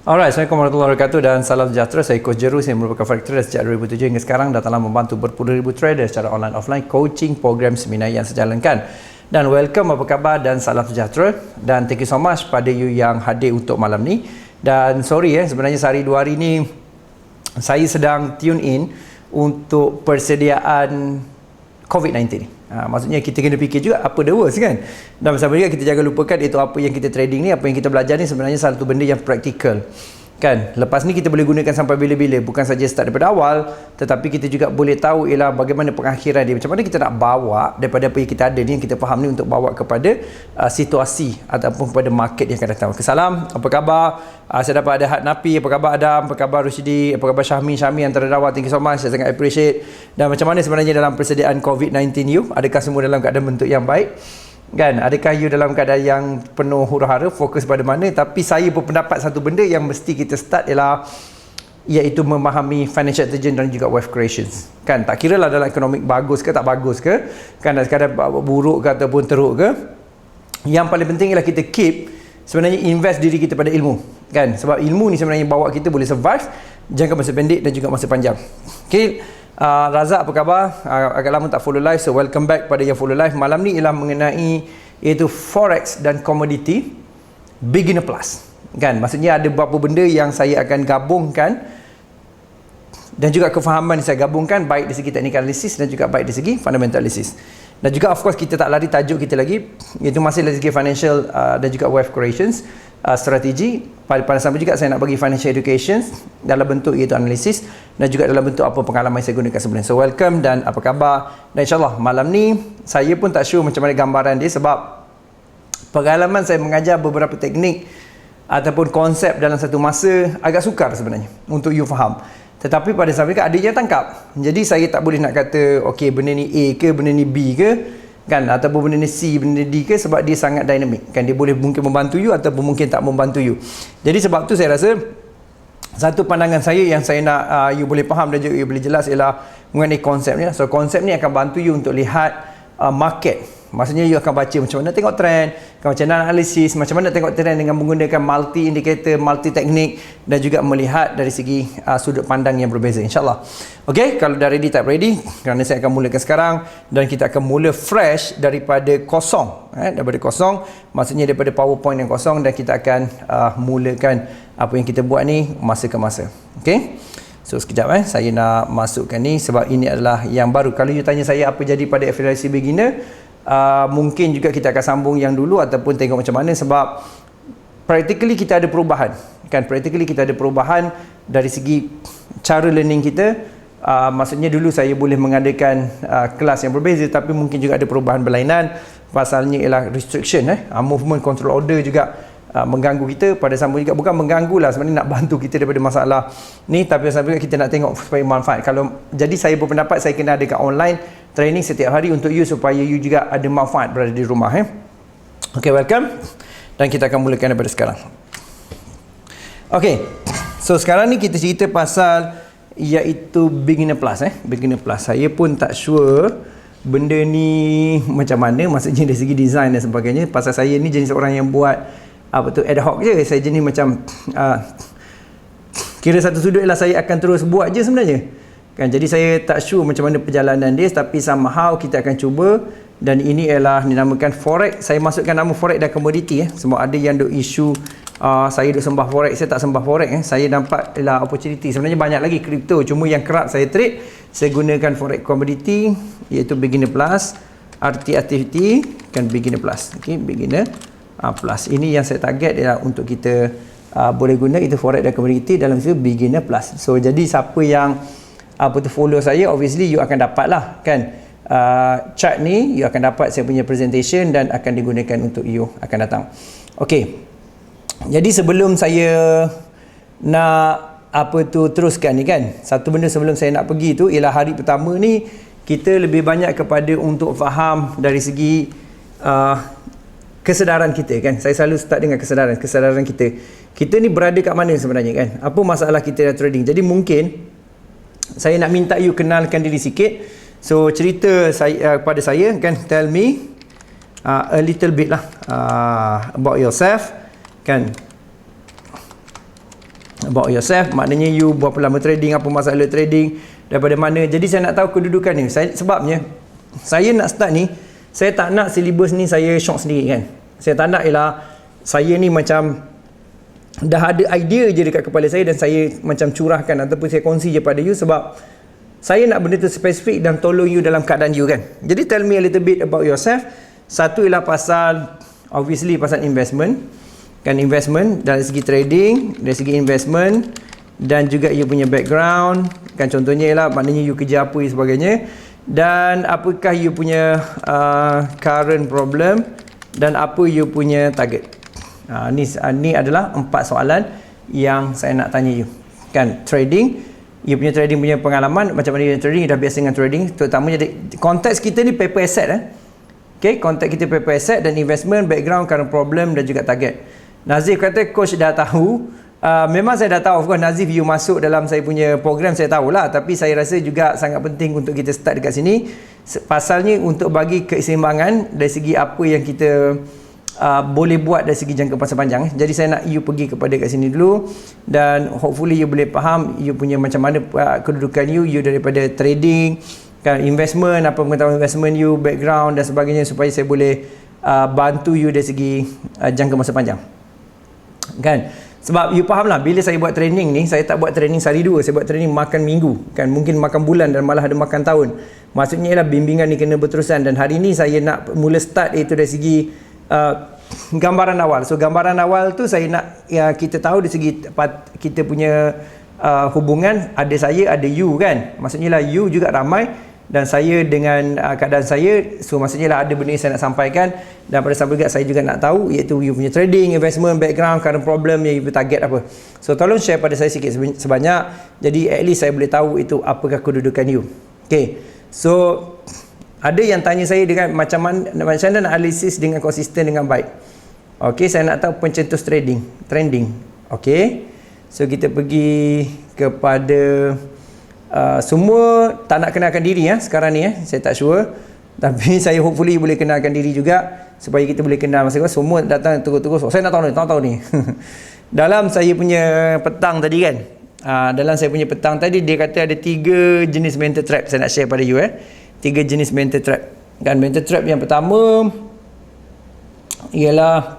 Alright, Assalamualaikum warahmatullahi wabarakatuh dan salam sejahtera. Saya Coach Jeru, saya merupakan forex trader sejak 2007 hingga sekarang dan telah membantu berpuluh ribu trader secara online offline coaching program seminar yang saya jalankan. Dan welcome, apa khabar dan salam sejahtera, dan thank you so much pada you yang hadir untuk malam ni. Dan sorry sebenarnya sehari dua hari ni saya sedang tune in untuk persediaan COVID-19 ni. Maksudnya kita kena fikir juga apa the worst kan. Dan bersama juga kita jangan lupakan itu apa yang kita trading ni, apa yang kita belajar ni sebenarnya satu benda yang praktikal. Kan? Lepas ni kita boleh gunakan sampai bila-bila. Bukan saja start daripada awal, tetapi kita juga boleh tahu ialah bagaimana pengakhiran dia. Macam mana kita nak bawa daripada apa yang kita ada ni, yang kita faham ni, untuk bawa kepada situasi ataupun kepada market yang akan datang. Salam, apa khabar? Saya dapat ada Had Napi, apa khabar Adam, apa khabar Rushdi, apa khabar Syahmi antara rawat, thank you so much, saya sangat appreciate. Dan macam mana sebenarnya dalam persediaan COVID-19 you? Adakah semua dalam keadaan bentuk yang baik? Kan, adakah you dalam keadaan yang penuh huru-hara, fokus pada mana? Tapi saya berpendapat satu benda yang mesti kita start ialah iaitu memahami financial intelligence dan juga wealth creations. Kan, tak kira lah dalam ekonomi bagus ke tak bagus ke, kan, sekadar buruk ke ataupun teruk ke, yang paling penting ialah kita keep sebenarnya invest diri kita pada ilmu. Kan, sebab ilmu ni sebenarnya bawa kita boleh survive jangka masa pendek dan juga masa panjang. Okay. Razak, apa khabar? Agak lama tak follow live, so welcome back pada yang follow live. Malam ni ialah mengenai iaitu forex dan commodity beginner plus. Kan, maksudnya ada beberapa benda yang saya akan gabungkan dan juga kefahaman yang saya gabungkan, baik dari segi technical analysis dan juga baik dari segi fundamental analysis. Dan juga of course kita tak lari tajuk kita lagi, iaitu masih dari segi financial dan juga wealth creations strategi. Pada sama juga saya nak bagi financial education dalam bentuk iaitu analisis dan juga dalam bentuk apa pengalaman yang saya gunakan sebelum. So welcome dan apa khabar, dan insyaAllah malam ni saya pun tak sure macam mana gambaran dia, sebab pengalaman saya mengajar beberapa teknik ataupun konsep dalam satu masa agak sukar sebenarnya untuk you faham. Tetapi pada saat itu ada yang tangkap. Jadi saya tak boleh nak kata okey benda ni A ke, benda ni B ke, kan, ataupun benda ni C, benda ni D ke, sebab dia sangat dinamik. Kan, dia boleh mungkin membantu you ataupun mungkin tak membantu you. Jadi sebab tu saya rasa satu pandangan saya yang saya nak you boleh faham dan juga you boleh jelas ialah mengenai konsep ni. So konsep ni akan bantu you untuk lihat market. Maksudnya you akan baca macam mana tengok trend, macam mana analisis, macam mana tengok trend dengan menggunakan multi indikator, multi teknik, dan juga melihat dari segi sudut pandang yang berbeza, insyaAllah. Ok, kalau dah ready, type ready, kerana saya akan mulakan sekarang dan kita akan mula fresh daripada kosong. Daripada kosong, maksudnya daripada PowerPoint yang kosong, dan kita akan mulakan apa yang kita buat ni masa ke masa. Ok, so sekejap saya nak masukkan ni sebab ini adalah yang baru. Kalau you tanya saya apa jadi pada FLIC beginner, mungkin juga kita akan sambung yang dulu ataupun tengok macam mana, sebab practically kita ada perubahan. Kan, practically kita ada perubahan dari segi cara learning kita. Maksudnya dulu saya boleh mengadakan kelas yang berbeza, tapi mungkin juga ada perubahan berlainan. Pasalnya ialah restriction, movement control order juga mengganggu kita. Pada sama juga bukan mengganggu lah, sebenarnya nak bantu kita daripada masalah ni, tapi sampai juga kita nak tengok supaya manfaat. Jadi saya berpendapat saya kena adakan online training setiap hari untuk you supaya you juga ada manfaat berada di rumah. Okay, welcome, dan kita akan mulakan daripada sekarang. Okay, so sekarang ni kita cerita pasal iaitu beginner plus. Beginner plus, saya pun tak sure benda ni macam mana, maksudnya dari segi design dan sebagainya. Pasal saya ni jenis orang yang buat apa tu, ad hoc je. Saya jenis macam kira satu sudut ialah saya akan terus buat je sebenarnya. Kan, jadi saya tak sure macam mana perjalanan dia, tapi somehow kita akan cuba. Dan ini ialah dinamakan forex. Saya masukkan nama forex dan commodity sebab ada yang duk isu saya duk sembah forex, saya tak sembah forex. Saya nampak ialah opportunity. Sebenarnya banyak lagi kripto, cuma yang kerap saya trade, saya gunakan forex commodity iaitu beginner plus, RT activity, kan, beginner plus. Okey, beginner plus. Ini yang saya target ialah untuk kita boleh guna itu forex dan commodity dalam situ beginner plus. So jadi siapa yang follow saya, obviously you akan dapat lah, kan, chart ni you akan dapat saya punya presentation dan akan digunakan untuk you akan datang. Okey, jadi sebelum saya nak teruskan ni, kan, satu benda sebelum saya nak pergi tu ialah hari pertama ni kita lebih banyak kepada untuk faham dari segi kesedaran kita, kan. Saya selalu start dengan kesedaran kita ni berada kat mana sebenarnya, kan, apa masalah kita dalam trading. Jadi mungkin saya nak minta you kenalkan diri sikit. So cerita saya kepada saya, kan, tell me a little bit lah about yourself, kan. about yourself, maknanya you berapa lama trading, apa masalah trading, daripada mana. Jadi saya nak tahu kedudukan ni. Sebabnya saya nak start ni, saya tak nak silibus ni saya shock sendiri kan. Saya tak nak ialah saya ni macam dah ada idea je dekat kepala saya dan saya macam curahkan ataupun saya kongsi je pada you, sebab saya nak benda tu spesifik dan tolong you dalam keadaan you kan. Jadi tell me a little bit about yourself. Satu ialah pasal, obviously pasal investment kan, investment dari segi trading, dari segi investment, dan juga you punya background kan, contohnya ialah maknanya you kerja apa dan sebagainya, dan apakah you punya current problem dan apa you punya target. Ni adalah 4 soalan yang saya nak tanya you kan. Trading, you punya trading punya pengalaman, macam mana you trading, you dah biasa dengan trading, terutamanya konteks kita ni paper asset okay, konteks kita paper asset dan investment, background, current problem dan juga target. Nazif kata coach dah tahu. Memang saya dah tahu, of course Nazif you masuk dalam saya punya program, saya tahulah, tapi saya rasa juga sangat penting untuk kita start dekat sini, pasalnya untuk bagi keseimbangan dari segi apa yang kita boleh buat dari segi jangka masa panjang. Jadi saya nak you pergi kepada kat sini dulu, dan hopefully you boleh faham you punya macam mana kedudukan you daripada trading kan, investment, apa pengetahuan investment you, background dan sebagainya, supaya saya boleh bantu you dari segi jangka masa panjang kan. Sebab you faham lah, bila saya buat training ni, saya tak buat training sehari dua, saya buat training makan minggu kan, mungkin makan bulan dan malah ada makan tahun. Maksudnya ialah bimbingan ni kena berterusan, dan hari ni saya nak mula start itu dari segi gambaran awal. So gambaran awal tu saya nak kita tahu dari segi kita punya hubungan, ada saya, ada you kan. Maksudnya lah you juga ramai dan saya dengan keadaan saya. So maksudnya lah ada benda yang saya nak sampaikan, dan pada sahabat juga saya juga nak tahu, iaitu you punya trading, investment, background, current problem, yang you target apa. So tolong share pada saya sikit sebanyak, jadi at least saya boleh tahu itu apakah kedudukan you. Okay, so ada yang tanya saya dengan macam mana nak analisis dengan konsisten dengan baik. Okay, saya nak tahu pencetus trending. Okay, so kita pergi kepada semua tak nak kenalkan diri sekarang ni saya tak sure, tapi saya hopefully boleh kenalkan diri juga supaya kita boleh kenal masing-masing. Semua datang terus-terus, saya nak tahu ni dalam saya punya petang tadi kan, dalam saya punya petang tadi dia kata ada 3 jenis mental trap. Saya nak share pada you 3 jenis mental trap kan. Mental trap yang pertama ialah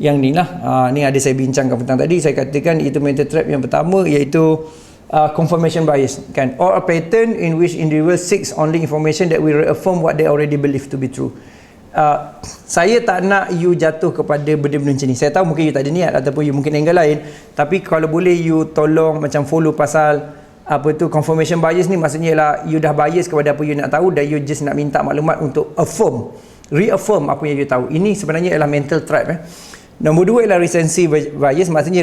yang ni lah, ni ada saya bincangkan petang tadi. Saya katakan itu mental trap yang pertama, iaitu confirmation bias kan, or a pattern in which individual seeks only information that will reaffirm what they already believe to be true. Saya tak nak you jatuh kepada benda-benda macam ni. Saya tahu mungkin you tak ada niat ataupun you mungkin angle lain, tapi kalau boleh you tolong macam follow pasal apa tu confirmation bias ni. Maksudnya ialah you dah bias kepada apa you nak tahu, dan you just nak minta maklumat untuk reaffirm apa yang you tahu. Ini sebenarnya ialah mental trap. Nombor 2 ialah recency bias, maksudnya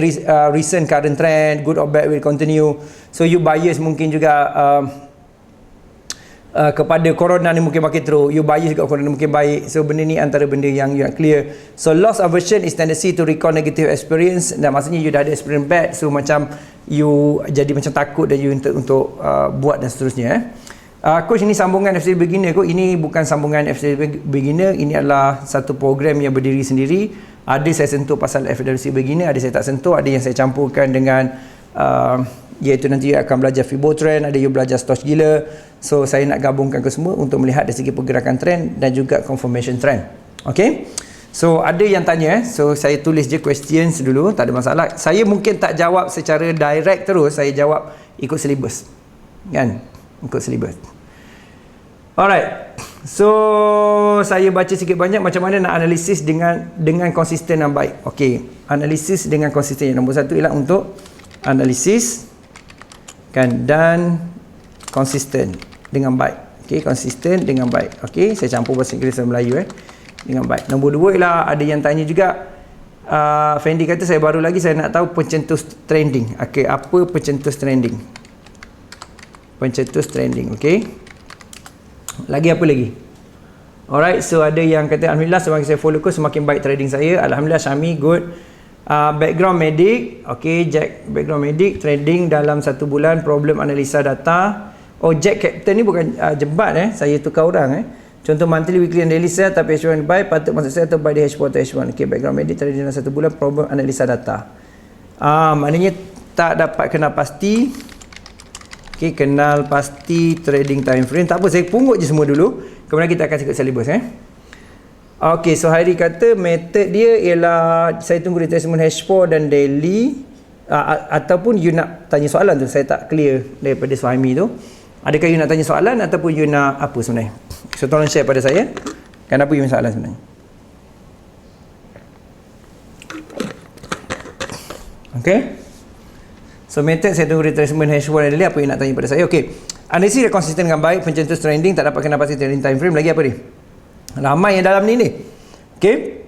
recent current trend, good or bad will continue. So you bias mungkin juga kepada corona ni mungkin makin teruk, you bias juga corona mungkin baik. So benda ni antara benda yang you nak clear. So loss aversion is tendency to recall negative experience, dan maksudnya you dah ada experience bad, so macam you jadi macam takut dan you untuk buat dan seterusnya. Coach, ini sambungan FCD Beginner kot. Ini bukan sambungan FCD Beginner, ini adalah satu program yang berdiri sendiri. Ada saya sentuh pasal FCD Beginner, ada saya tak sentuh, ada yang saya campurkan dengan iaitu nanti akan belajar Fibo Trend, ada you belajar Stoch Gila. So saya nak gabungkan ke semua untuk melihat dari segi pergerakan trend dan juga confirmation trend. Okay, so ada yang tanya so saya tulis je questions dulu, tak ada masalah. Saya mungkin tak jawab secara direct terus, saya jawab ikut syllabus kan, ikut syllabus. Alright, so saya baca sikit banyak macam mana nak analisis dengan konsisten yang baik. Okey, analisis dengan konsisten. Nombor 1 ialah untuk analisis kan dan konsisten dengan baik. Okey, konsisten dengan baik. Okey, saya campur bahasa Inggeris dan Melayu dengan baik. Nombor 2 ialah ada yang tanya juga, Fendi kata saya baru lagi, saya nak tahu pencetus trending. Okey, apa pencetus trending? Pencetus trending, okey. Lagi apa lagi? Alright, so ada yang kata alhamdulillah semakin saya follow course semakin baik trading saya. Alhamdulillah Syami, good. Background medik, okay, Jack background medik, trading dalam 1 bulan, problem analisa data. Oh, Jack Captain ni bukan jebat saya tukar orang Contoh monthly, weekly and daily sell, tapi H1 buy, patut masuk sell atau buy di H4 atau H1. Okay, background medik, trading dalam 1 bulan, problem analisa data. Maknanya tak dapat kenal pasti. Okey, kenal pasti trading time frame. Tak apa, saya pungut je semua dulu. Kemudian kita akan ikut syllabus Okey, so Hairi kata method dia ialah saya tunggu retracement H4 dan daily, ataupun you nak tanya soalan tu. Saya tak clear daripada Suhaimi tu. Adakah you nak tanya soalan ataupun you nak apa sebenarnya? So tolong share pada saya. Kenapa you punya soalan sebenarnya? Okey. So method saya tunggu retracement H1 dan daily. Apa yang nak tanya pada saya? Okey. Analisis dia konsisten dengan baik, pencetus trending, tak dapat kenal pasti trading time frame. Lagi apa ni? Ramai yang dalam ni. Okey.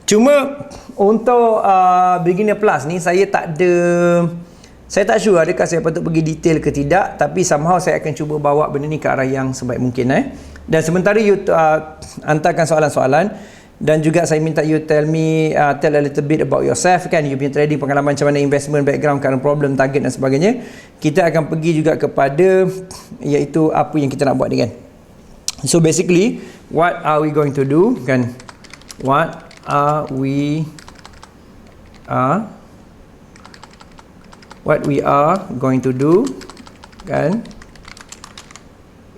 Cuma untuk beginner plus ni saya tak sure adakah saya patut pergi detail ke tidak, tapi somehow saya akan cuba bawa benda ni ke arah yang sebaik mungkin Dan sementara you hantarkan soalan-soalan, dan juga saya minta you tell a little bit about yourself kan, you punya trading pengalaman macam mana, investment background, current problem, target dan sebagainya. Kita akan pergi juga kepada iaitu apa yang kita nak buat ni kan. So basically what are we going to do kan, what we are going to do kan.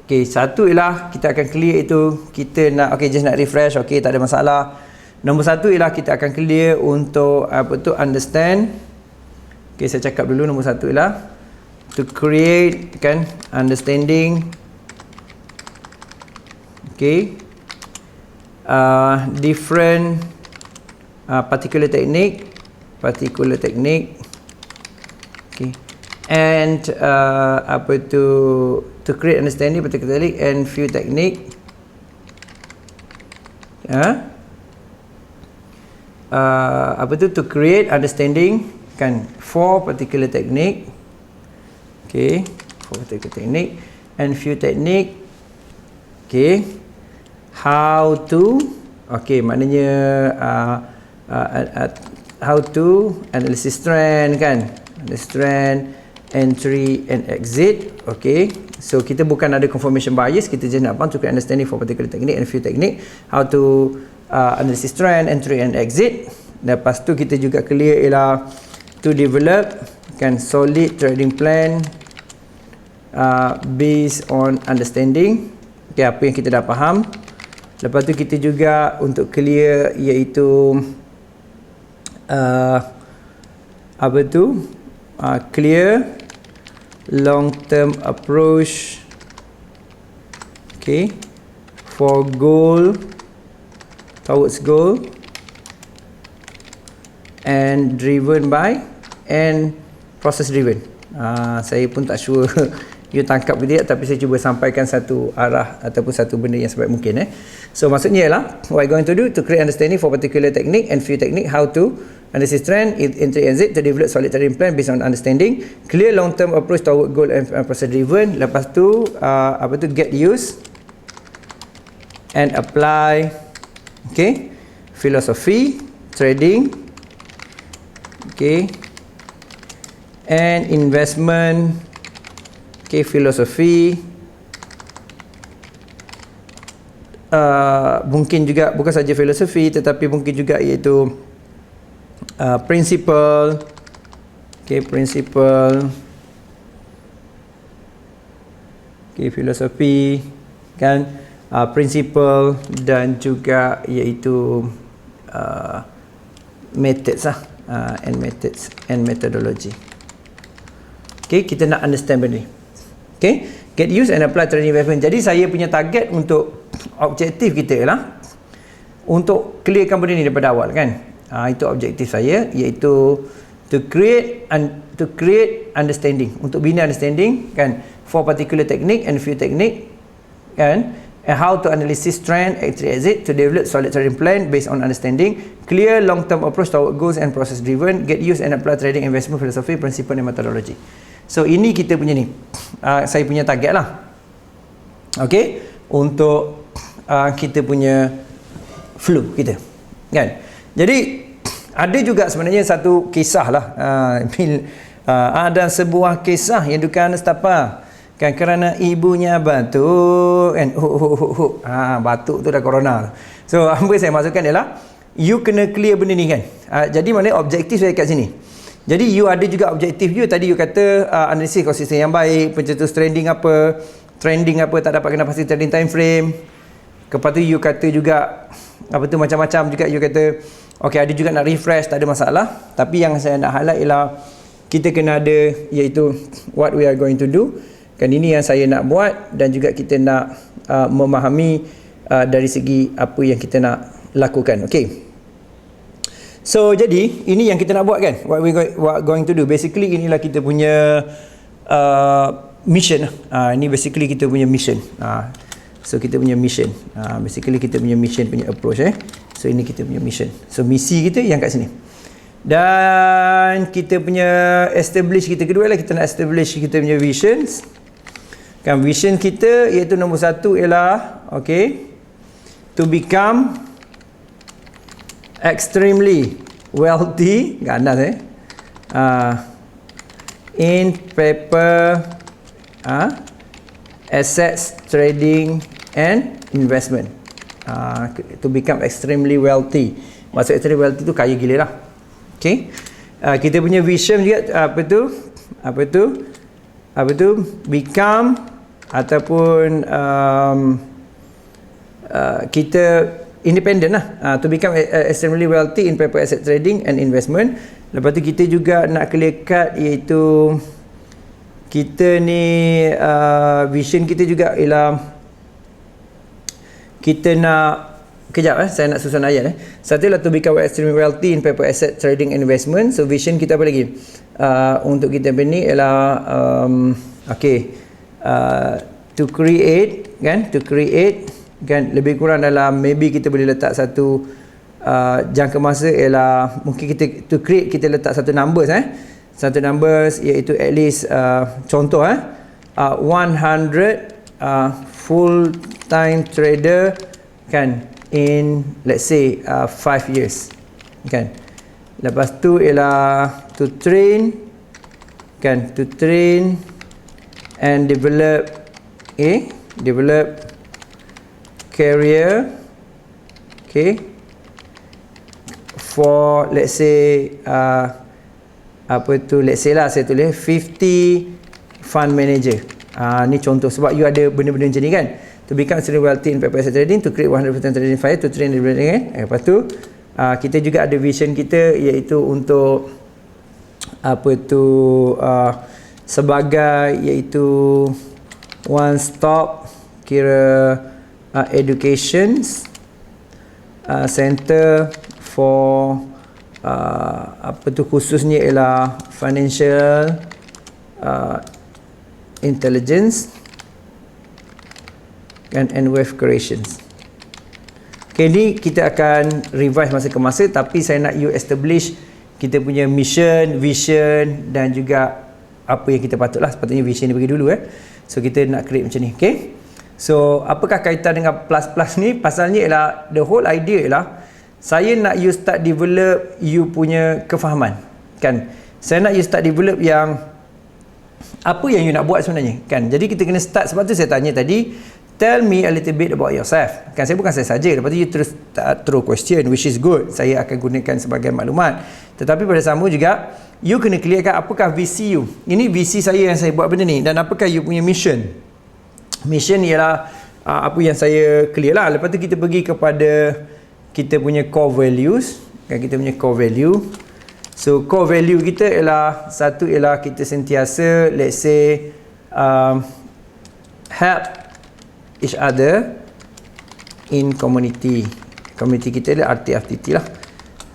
Okey, satu ialah kita akan clear itu, kita nak just nak refresh, okey, tak ada masalah. Nombor satu ialah kita akan clear untuk understand. Okey, saya cakap dulu nombor satu ialah to create kan understanding. Okey. Different particular technique. Okay. And to create understanding particular technique and few technique. To create understanding kan for particular technique. Okay, for particular technique and few technique. Okay, how to, okay, maknanya how to analysis trend kan, analysis trend, entry and exit. Okay, so kita bukan ada confirmation bias, kita just nak faham to create understanding for particular technique and few technique, how to analysis trend, entry and exit. Lepas tu kita juga clear ialah to develop kan solid trading plan based on understanding. Okay, apa yang kita dah faham. Lepas tu kita juga untuk clear iaitu clear long term approach, okay, for goal, towards goal, and driven by and process driven. Saya pun tak sure you tangkap ke tidak, tapi saya cuba sampaikan satu arah ataupun satu benda yang sebaik mungkin. So maksudnya ialah what I'm going to do to create understanding for particular technique and few technique, how to analysis trend, entry and exit, to develop solid trading plan based on understanding, clear long term approach toward goal and process driven. Lepas tu get used and apply, okay, philosophy trading, okay, and investment, okay, philosophy. Mungkin juga bukan saja filosofi, tetapi mungkin juga iaitu principle, okay, principle, okay, filosofi kan, principle, dan juga iaitu methods and methods and methodology. Okay, kita nak understand benda ni. Okay, get used and apply trading investment. Jadi saya punya target untuk objektif kita ialah untuk clearkan benda ni daripada awal kan. Itu objektif saya, iaitu to create understanding, untuk bina understanding kan for particular technique and few technique kan, and how to analysis trend, entry exit, to develop solid trading plan based on understanding, clear long term approach toward goals and process driven, get used and apply trading investment philosophy, principle and methodology. So ini kita punya ni, saya punya target lah. Okay, untuk kita punya flow kita kan. Jadi ada juga sebenarnya satu kisah lah, ada sebuah kisah yang duka nestapa kan, kerana ibunya batuk kan, batuk tu dah corona. So apa saya maksudkan ialah you kena clear benda ni kan. Jadi mana objektif saya kat sini, Jadi you ada juga objektif you. Tadi you kata analisis konsisten yang baik, pencetus trending apa, tak dapat kena pasti trading time frame. Lepas tu you kata juga apa tu macam-macam juga you kata okey ada juga nak refresh, tak ada masalah. Tapi yang saya nak highlight ialah kita kena ada iaitu what we are going to do. Kan ini yang saya nak buat dan juga kita nak memahami dari segi apa yang kita nak lakukan. Okey. So jadi ini yang kita nak buat kan, what going to do. Basically inilah kita punya mission. Ini basically kita punya mission. So kita punya mission. Basically kita punya mission punya approach So ini kita punya mission. So misi kita yang kat sini. Dan kita punya establish kita kedua lah, kita nak establish kita punya visions. Kan vision kita iaitu nombor 1 ialah to become extremely wealthy, ganas in paper assets trading and investment. To become extremely wealthy. Maksud extremely wealthy tu kaya gila lah. Kita punya vision juga apa tu become ataupun kita independent lah, to become extremely wealthy in paper asset trading and investment. Lepas tu kita juga nak clear cut iaitu kita ni vision kita juga ialah kita nak saya nak susun ayat Satu ialah to become extremely wealthy in paper asset trading and investment. So vision kita apa lagi untuk kita ni ialah to create kan lebih kurang dalam maybe kita boleh letak satu jangka masa ialah mungkin kita to create kita letak satu numbers satu numbers iaitu at least contoh 100 full time trader kan in let's say 5 years kan. Lepas tu ialah to train and develop career for let's say let's say lah saya tulis 50 fund manager. Ni contoh sebab you ada benda-benda macam ni kan, to become extremely wealthy in paper asset trading, to create 100% trading fire, to train lepas tu kita juga ada vision kita iaitu untuk sebagai iaitu one stop education center for khususnya ialah financial intelligence and wealth creations. Ni kita akan revise masa ke masa, tapi saya nak you establish kita punya mission, vision dan juga apa yang kita patutlah, sepatutnya vision ni bagi dulu So kita nak create macam ni. So apakah kaitan dengan plus ni? Pasalnya ialah the whole idea ialah saya nak you start develop you punya kefahaman kan. Saya nak you start develop yang apa yang you nak buat sebenarnya kan. Jadi kita kena start, sebab tu saya tanya tadi, tell me a little bit about yourself kan. Saya bukan saya saja, lepas tu you terus throw question, which is good, saya akan gunakan sebagai maklumat. Tetapi pada sama juga you kena clearkan apakah visi you. Ini visi saya yang saya buat benda ni, dan apakah you punya mission. Mission ialah apa yang saya clear lah. Lepas tu kita pergi kepada kita punya core values kan, kita punya core value. So core value kita ialah satu ialah kita sentiasa let's say help each other in community. Community kita adalah RTFTT lah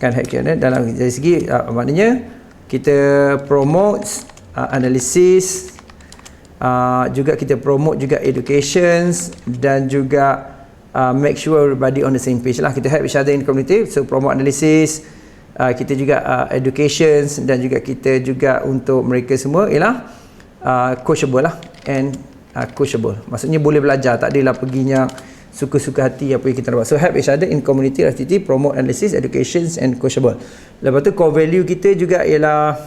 kan, help kita dalam dari segi maknanya kita promote analysis, juga kita promote juga educations dan juga make sure everybody on the same page lah. Kita help each other in community, so promote analysis, kita juga educations dan juga kita juga untuk mereka semua ialah coachable lah and coachable. Maksudnya boleh belajar, tak adalah perginya suka-suka hati apa yang kita buat. So help each other in community, RTT, promote analysis, educations and coachable. Lepas tu core value kita juga ialah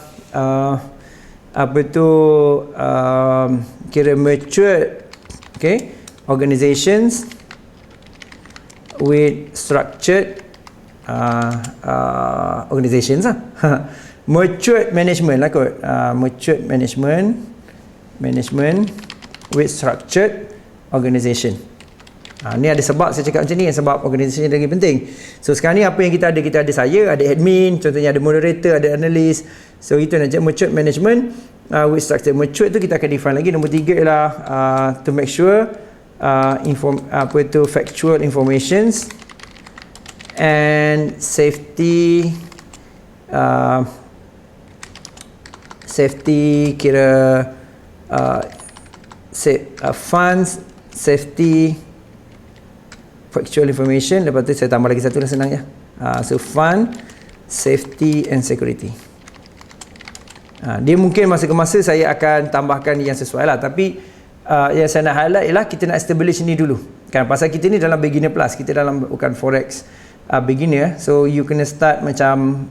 kira mature organizations with structured organizations lah. Matured management lah kot. Matured management with structured organisation. Ni ada sebab saya cakap macam ni, sebab organisasi lagi penting. So sekarang ni apa yang kita ada saya, ada admin, contohnya ada moderator, ada analis. So itu nak cakap matured management with structured. Matured tu kita akan define lagi. Nombor 3 ialah to make sure factual informations and safety kira funds, safety, factual information. Lepas tu saya tambah lagi satu lah, senang je. So fund, safety and security. Dia mungkin masa ke masa saya akan tambahkan yang sesuai lah, tapi yang saya nak highlight ialah kita nak establish ni dulu kan, pasal kita ni dalam beginner plus, kita dalam bukan forex beginner. So you kena start macam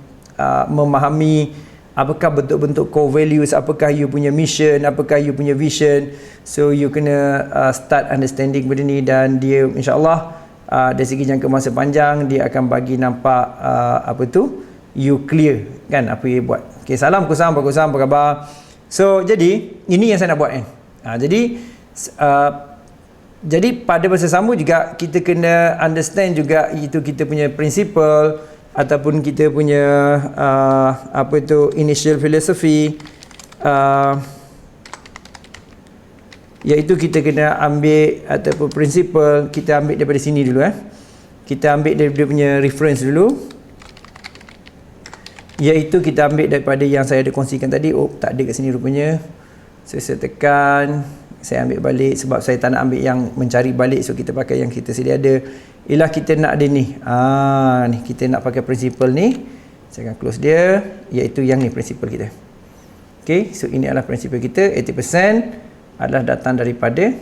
memahami apakah bentuk-bentuk core values, apakah you punya mission, apakah you punya vision. So you kena start understanding benda ni, dan dia insyaAllah dari segi jangka masa panjang dia akan bagi nampak you clear kan apa you buat. Okay, salam kusam, apa khabar? So jadi ini yang saya nak buat kan. Jadi pada masa sama juga kita kena understand juga itu kita punya principle ataupun kita punya initial philosophy, iaitu kita kena ambil ataupun principle, kita ambil daripada sini dulu kita ambil daripada punya reference dulu, iaitu kita ambil daripada yang saya ada kongsikan tadi. Tak ada kat sini rupanya. So saya tekan, saya ambil balik sebab saya tak nak ambil yang mencari balik, so kita pakai yang kita sedia ada. Ialah kita nak ada ni. Ni kita nak pakai principle ni. Saya akan close dia, iaitu yang ni principle kita. Okay, so ini adalah principle kita. 80% adalah datang daripada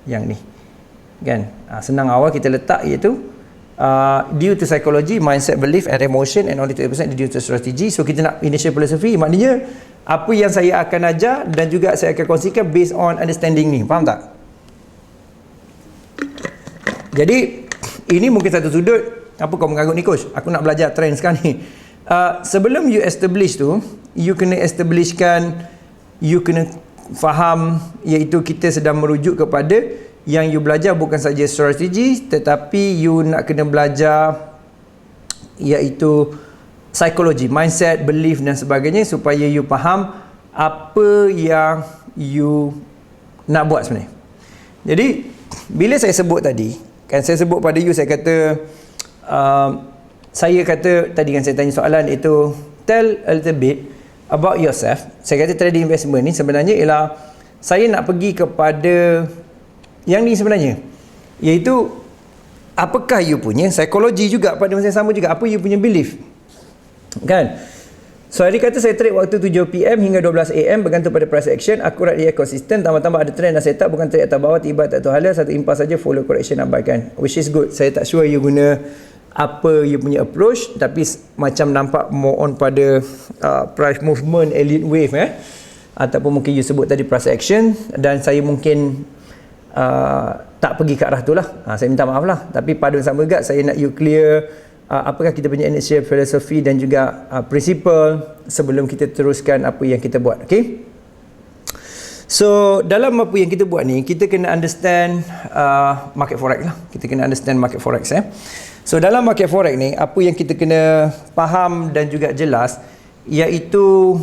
yang ni kan. Senang awal kita letak, iaitu due to psychology, mindset, belief and emotion, and only 20% due to strategy. So kita nak initial philosophy, maknanya apa yang saya akan ajar dan juga saya akan kongsikan based on understanding ni. Faham tak? Jadi ini mungkin satu sudut. Apa kau mengarut ni coach? Aku nak belajar trend sekarang ni. Sebelum you establish tu, you kena establishkan, you kena faham, iaitu kita sedang merujuk kepada yang you belajar bukan saja strategi, tetapi you nak kena belajar iaitu psikologi, mindset, belief dan sebagainya, supaya you faham apa yang you nak buat sebenarnya. Jadi bila saya sebut tadi kan, saya sebut pada you, saya kata saya kata tadi kan, saya tanya soalan itu, tell a little bit about yourself. Saya kata trading investment ni sebenarnya ialah saya nak pergi kepada yang ni sebenarnya, iaitu apakah you punya psikologi juga pada masa yang sama juga, apa you punya belief kan. So hari kata saya trade waktu 7 PM hingga 12 AM bergantung pada price action, akurat dia konsisten, tambah-tambah ada trend dan setup, bukan trade atas bawah tiba tak tahu hala, satu impas saja follow correction abaikan, which is good. Saya tak sure you guna apa you punya approach, tapi macam nampak more on pada price movement, elite wave ataupun mungkin you sebut tadi price action, dan saya mungkin tak pergi ke arah tu lah. Saya minta maaf lah, tapi pada sama juga saya nak you clear apakah kita punya initial philosophy dan juga principle sebelum kita teruskan apa yang kita buat. Okay, so dalam apa yang kita buat ni, kita kena understand market forex lah. Kita kena understand market forex. So dalam market forex ni, apa yang kita kena faham dan juga jelas, iaitu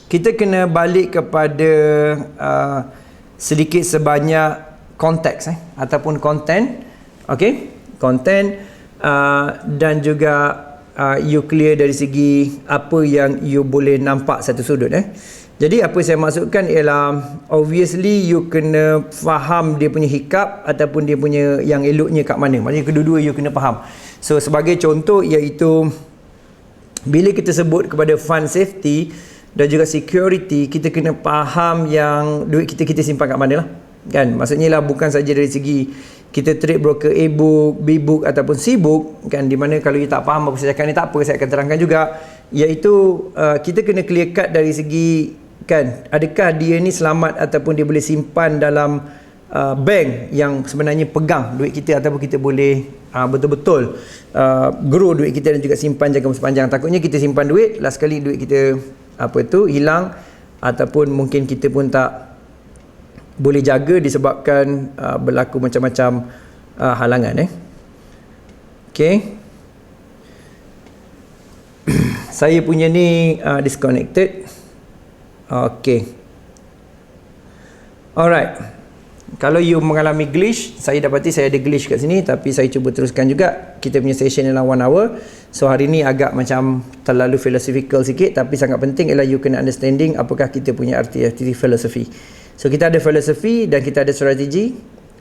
kita kena balik kepada sedikit sebanyak konteks ataupun konten. Okay, konten dan juga you clear dari segi apa yang you boleh nampak satu sudut. Jadi apa saya maksudkan ialah, obviously you kena faham dia punya hiccup ataupun dia punya yang eloknya kat mana. Maksudnya kedua-dua you kena faham. So sebagai contoh, iaitu bila kita sebut kepada fund safety dan juga security, kita kena faham yang duit kita simpan kat mana lah kan. Maksudnya lah bukan saja dari segi kita trade broker A book, B book ataupun C book kan, di mana kalau you tak faham apa saya cakap ni, tak apa, saya akan terangkan juga, iaitu kita kena clear cut dari segi kan, adakah dia ni selamat ataupun dia boleh simpan dalam bank yang sebenarnya pegang duit kita, ataupun kita boleh betul-betul grow duit kita dan juga simpan jangka masa panjang. Takutnya kita simpan duit, last kali duit kita hilang, ataupun mungkin kita pun tak boleh jaga disebabkan berlaku macam-macam halangan. Okay. Saya punya ni disconnected. Okay. Alright. Kalau you mengalami glitch, saya dapati saya ada glitch kat sini, tapi saya cuba teruskan juga. Kita punya session ialah 1 hour. So hari ni agak macam terlalu philosophical sikit, tapi sangat penting ialah you kena understanding apakah kita punya arti filosofi. So kita ada filosofi dan kita ada strategi,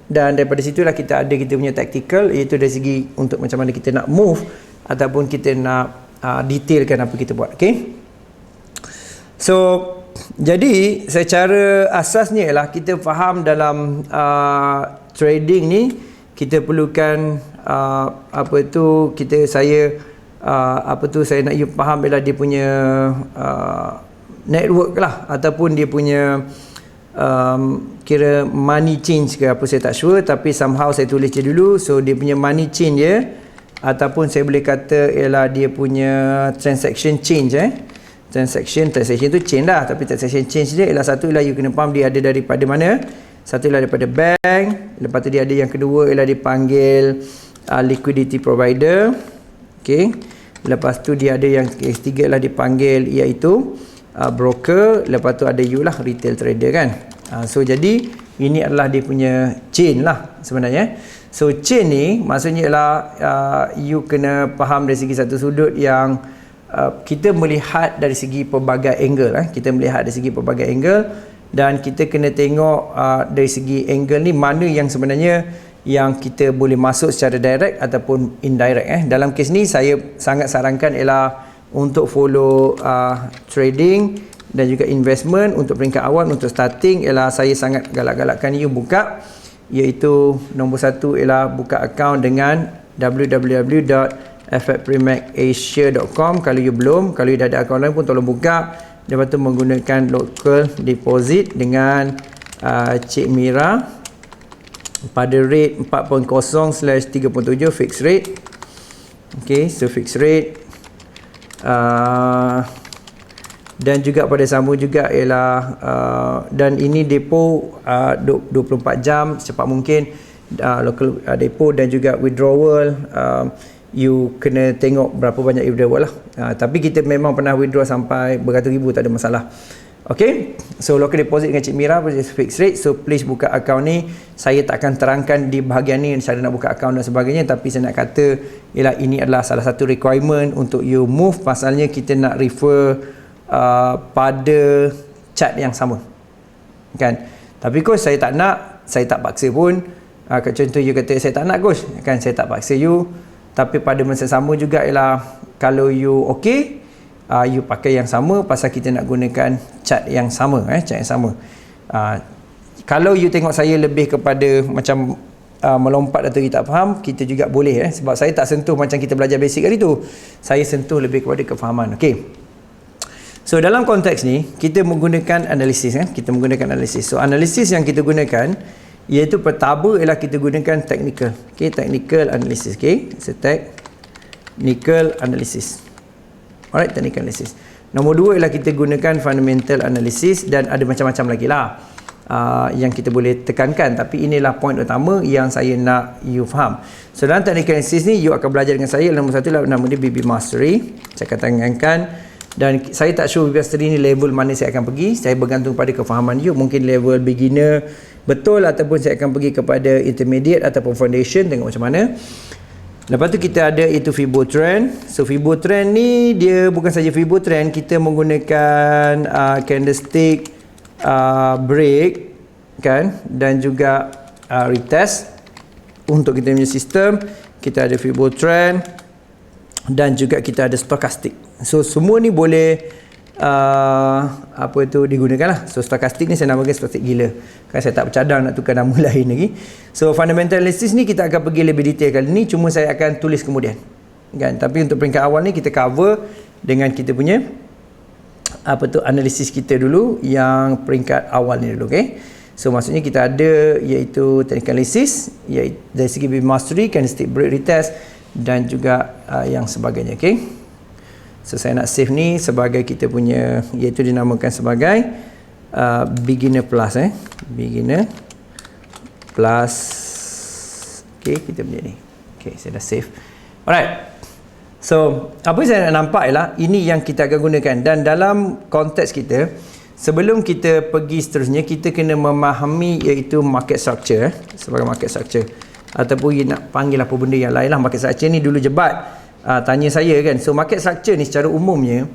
dan daripada situlah kita ada kita punya tactical, iaitu dari segi untuk macam mana kita nak move ataupun kita nak detailkan apa kita buat. Okay. So jadi secara asasnya ialah kita faham dalam trading ni kita perlukan saya nak you faham ialah dia punya network lah, ataupun dia punya kira money change ke apa saya tak sure, tapi somehow saya tulis je dulu. So dia punya money change je, ataupun saya boleh kata ialah dia punya transaction change. Transaction tu change lah, tapi transaction change dia ialah satu ialah you kena faham dia ada daripada mana. Satu ialah daripada bank, lepas tu dia ada yang kedua ialah dipanggil liquidity provider. Okay. Lepas tu dia ada yang ketiga ialah dipanggil iaitu broker. Lepas tu ada you lah, retail trader kan. So jadi ini adalah dia punya chain lah sebenarnya. So chain ni maksudnya ialah you kena faham dari segi satu sudut yang kita melihat dari segi pelbagai angle. Kita melihat dari segi pelbagai angle, dan kita kena tengok dari segi angle ni mana yang sebenarnya yang kita boleh masuk secara direct ataupun indirect. Dalam kes ni saya sangat sarankan ialah untuk follow trading dan juga investment. Untuk peringkat awal, untuk starting, ialah saya sangat galak-galakkan you buka, iaitu nombor satu ialah buka account dengan www.fxprimacasia.com. Kalau you belum, kalau you dah ada account lain pun tolong buka. Lepas tu menggunakan local deposit dengan Cik Mira pada rate 4.0/3.7 fixed rate. Okay, so fixed rate. Dan juga pada sama juga ialah dan ini depo 24 jam secepat mungkin, local depo, dan juga withdrawal you kena tengok berapa banyak withdrawal lah. Tapi kita memang pernah withdraw sampai beratus ribu, tak ada masalah. Okay, so local deposit dengan Cik Mira fixed rate. So please buka account ni. Saya tak akan terangkan di bahagian ni cara nak buka account dan sebagainya, tapi saya nak kata ialah ini adalah salah satu requirement untuk you move. Pasalnya kita nak refer pada chart yang sama kan. Tapi coach saya tak nak, saya tak paksa pun. Contoh you kata saya tak nak coach kan, saya tak paksa you. Tapi pada masa sama juga ialah kalau you okay, you pakai yang sama, pasal kita nak gunakan chart yang sama. Chart yang sama. Kalau you tengok saya lebih kepada macam melompat atau you tak faham, kita juga boleh. Sebab saya tak sentuh macam kita belajar basic hari tu. Saya sentuh lebih kepada kefahaman. Okay. So dalam konteks ni kita menggunakan analisis. Kita menggunakan analisis. So analisis yang kita gunakan iaitu pertama ialah kita gunakan technical. Okay, technical analysis. Okay, so technical analysis. Alright, technical analysis. Nombor dua ialah kita gunakan fundamental analysis, dan ada macam-macam lagi lah yang kita boleh tekankan, tapi inilah point utama yang saya nak you faham. So dalam technical analysis ni you akan belajar dengan saya. Nombor satu lah nama dia BB Mastery. Saya akan tangankan, dan saya tak sure BB Mastery ni level mana saya akan pergi. Saya bergantung pada kefahaman you. Mungkin level beginner betul, ataupun saya akan pergi kepada intermediate ataupun foundation, tengok macam mana. Lepas tu kita ada itu Fibo Trend. So Fibo Trend ni dia bukan saja Fibo Trend, kita menggunakan candlestick break kan, dan juga retest untuk kita punya sistem. Kita ada Fibo Trend dan juga kita ada stochastic. So semua ni boleh digunakan lah. So stochastic ni saya namakan stochastic gila kan, saya tak bercadang nak tukar nama lain lagi. So fundamental analysis ni kita akan pergi lebih detail kali ni, cuma saya akan tulis kemudian kan. Tapi untuk peringkat awal ni kita cover dengan kita punya analisis kita dulu yang peringkat awal ni dulu. Okay, So maksudnya kita ada iaitu technical analysis, iaitu dari segi beam mastery, candlestick break retest dan juga yang sebagainya. Okay, so saya nak save ni sebagai kita punya, iaitu dinamakan sebagai beginner plus, beginner plus. Okay, kita punya ni. Okay, saya dah save. Alright, so apa yang saya nak nampak ialah ini yang kita akan gunakan, dan dalam konteks kita, sebelum kita pergi seterusnya, kita kena memahami iaitu market structure, sebagai market structure, ataupun nak panggil apa benda yang lain lah. Market structure ni dulu jebat tanya saya kan. So market structure ni secara umumnya,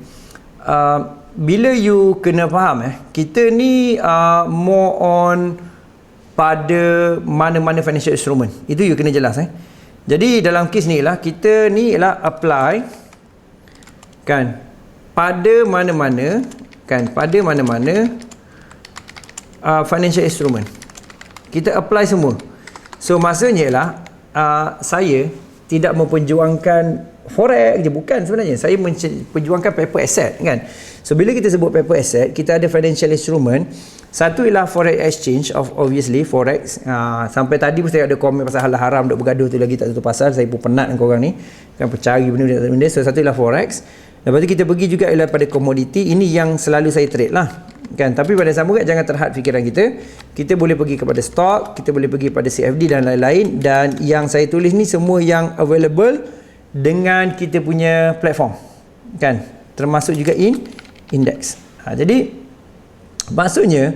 bila you kena faham kita ni more on pada mana-mana financial instrument, itu you kena jelas. Jadi dalam kes ni lah, kita ni ialah apply kan pada mana-mana financial instrument, kita apply semua. So maksudnya ialah saya tidak memperjuangkan forex je, bukan sebenarnya. Saya memperjuangkan paper asset kan. So bila kita sebut paper asset, kita ada financial instrument. Satu ialah forex exchange, obviously forex. Sampai tadi pun saya ada komen pasal halal haram, duk bergaduh tu lagi tak satu pasal. Saya pun penat dengan korang ni kan, percari benda. So satu ialah forex. Lepas tu kita pergi juga ialah pada komoditi. Ini yang selalu saya trade lah kan. Tapi pada sama juga jangan terhad fikiran kita. Kita boleh pergi kepada stock, kita boleh pergi pada CFD dan lain-lain. Dan yang saya tulis ni semua yang available dengan kita punya platform kan, termasuk juga index. Jadi maksudnya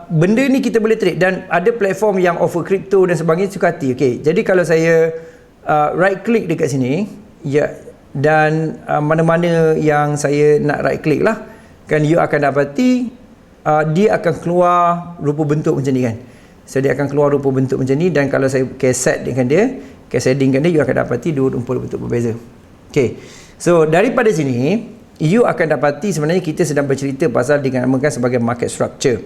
benda ni kita boleh trade, dan ada platform yang offer crypto dan sebagainya, suka hati. Okay, jadi kalau saya right click dekat sini ya, dan mana-mana yang saya nak right click lah kan, you akan dapati dia akan keluar rupa bentuk macam ni kan. So dia akan keluar rupa bentuk macam ni, dan kalau saya set dengan dia, setting dia, you akan dapati dua rupa bentuk berbeza. Okay, so daripada sini you akan dapati sebenarnya kita sedang bercerita pasal dinamakan sebagai market structure.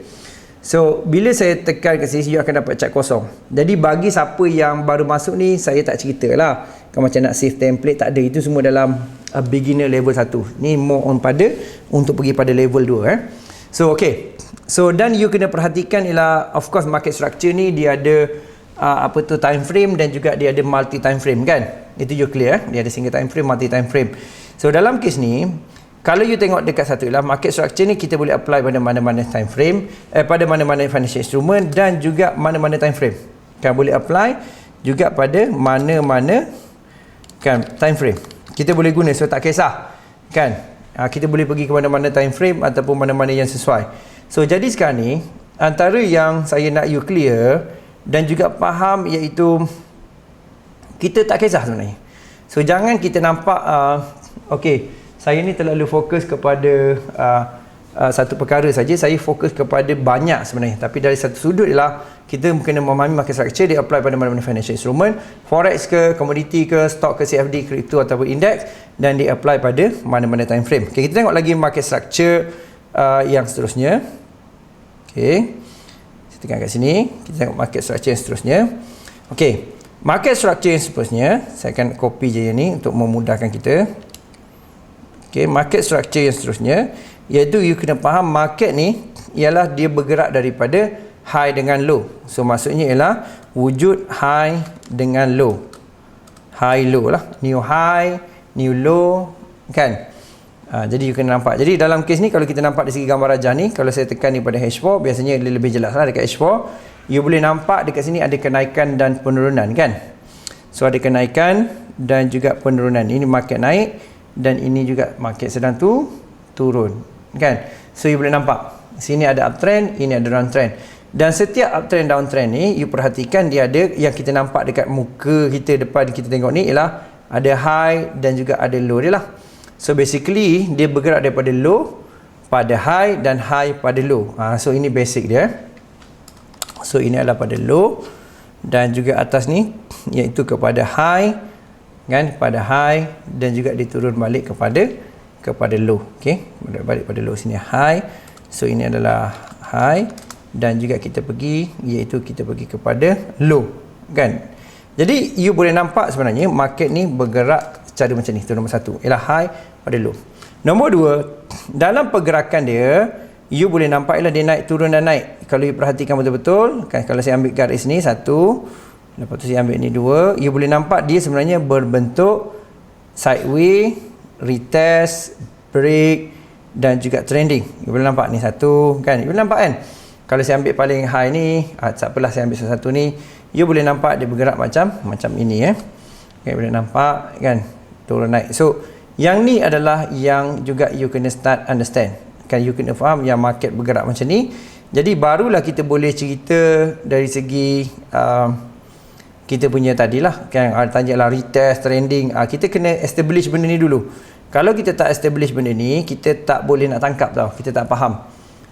So bila saya tekan ke sini, you akan dapat chart kosong. Jadi bagi siapa yang baru masuk ni, saya tak cerita lah kan macam nak save template, tak ada. Itu semua dalam beginner level 1. Ni more on pada untuk pergi pada level 2 So okay, so dan you kena perhatikan ialah of course market structure ni dia ada time frame, dan juga dia ada multi time frame kan. Itu you clear dia ada single time frame, multi time frame. So dalam kes ni, kalau you tengok dekat satu ialah market structure ni, kita boleh apply pada mana-mana time frame, pada mana-mana financial instrument, dan juga mana-mana time frame kan. Boleh apply juga pada mana-mana kan time frame kita boleh guna. So tak kisah kan, kita boleh pergi ke mana-mana time frame ataupun mana-mana yang sesuai. So jadi sekarang ni, antara yang saya nak you clear dan juga faham, iaitu kita tak kisah sebenarnya. So jangan kita nampak okay, saya ni terlalu fokus kepada satu perkara saja, saya fokus kepada banyak sebenarnya. Tapi dari satu sudut ialah kita kena memahami market structure, dia apply pada mana-mana financial instrument, forex ke, komoditi ke, stock ke, CFD, crypto ataupun index, dan dia apply pada mana-mana time frame. Okay, kita tengok lagi market structure yang seterusnya. Okay, saya tekan kat sini, kita tengok market structure yang seterusnya. Okay, market structure yang seterusnya, saya akan copy je yang ni untuk memudahkan kita. Okay, market structure yang seterusnya, iaitu you kena faham market ni ialah dia bergerak daripada high dengan low. So maksudnya ialah wujud high dengan low, high low lah, new high, new low kan. Jadi you kena nampak. Jadi dalam kes ni, kalau kita nampak dari segi gambar rajah ni, kalau saya tekan ni pada H4, biasanya dia lebih jelas lah. Dekat H4 you boleh nampak dekat sini ada kenaikan dan penurunan kan. So ada kenaikan dan juga penurunan. Ini market naik, dan ini juga market sedang turun kan. So you boleh nampak sini ada uptrend, ini ada downtrend. Dan setiap uptrend downtrend ni you perhatikan, dia ada yang kita nampak dekat muka kita, depan kita tengok ni ialah ada high dan juga ada low dia lah. So basically dia bergerak daripada low pada high dan high pada low. So ini basic dia. So ini adalah pada low, dan juga atas ni iaitu kepada high kan, pada high, dan juga diturun balik kepada low. Okey, balik pada low sini high. So ini adalah high, dan juga kita pergi iaitu kita pergi kepada low kan. Jadi you boleh nampak sebenarnya market ni bergerak cara macam ni. Itu nombor satu, ialah high pada low. Nombor dua, dalam pergerakan dia you boleh nampak ialah dia naik turun dan naik kalau you perhatikan betul-betul kan, kalau saya ambil garis ni satu, lepas tu saya ambil ni dua, you boleh nampak dia sebenarnya berbentuk sideways, retest, break dan juga trending. You boleh nampak ni satu kan, you boleh nampak kan. Kalau saya ambil paling high ni, tak apalah saya ambil satu ni, you boleh nampak dia bergerak macam ini okay, boleh nampak kan, turun naik. So yang ni adalah yang juga you kena start understand kan, you kena faham yang market bergerak macam ni. Jadi barulah kita boleh cerita dari segi kita punya tadilah kan, tanyalah retest, trending, kita kena establish benda ni dulu. Kalau kita tak establish benda ni, kita tak boleh nak tangkap tau, kita tak faham.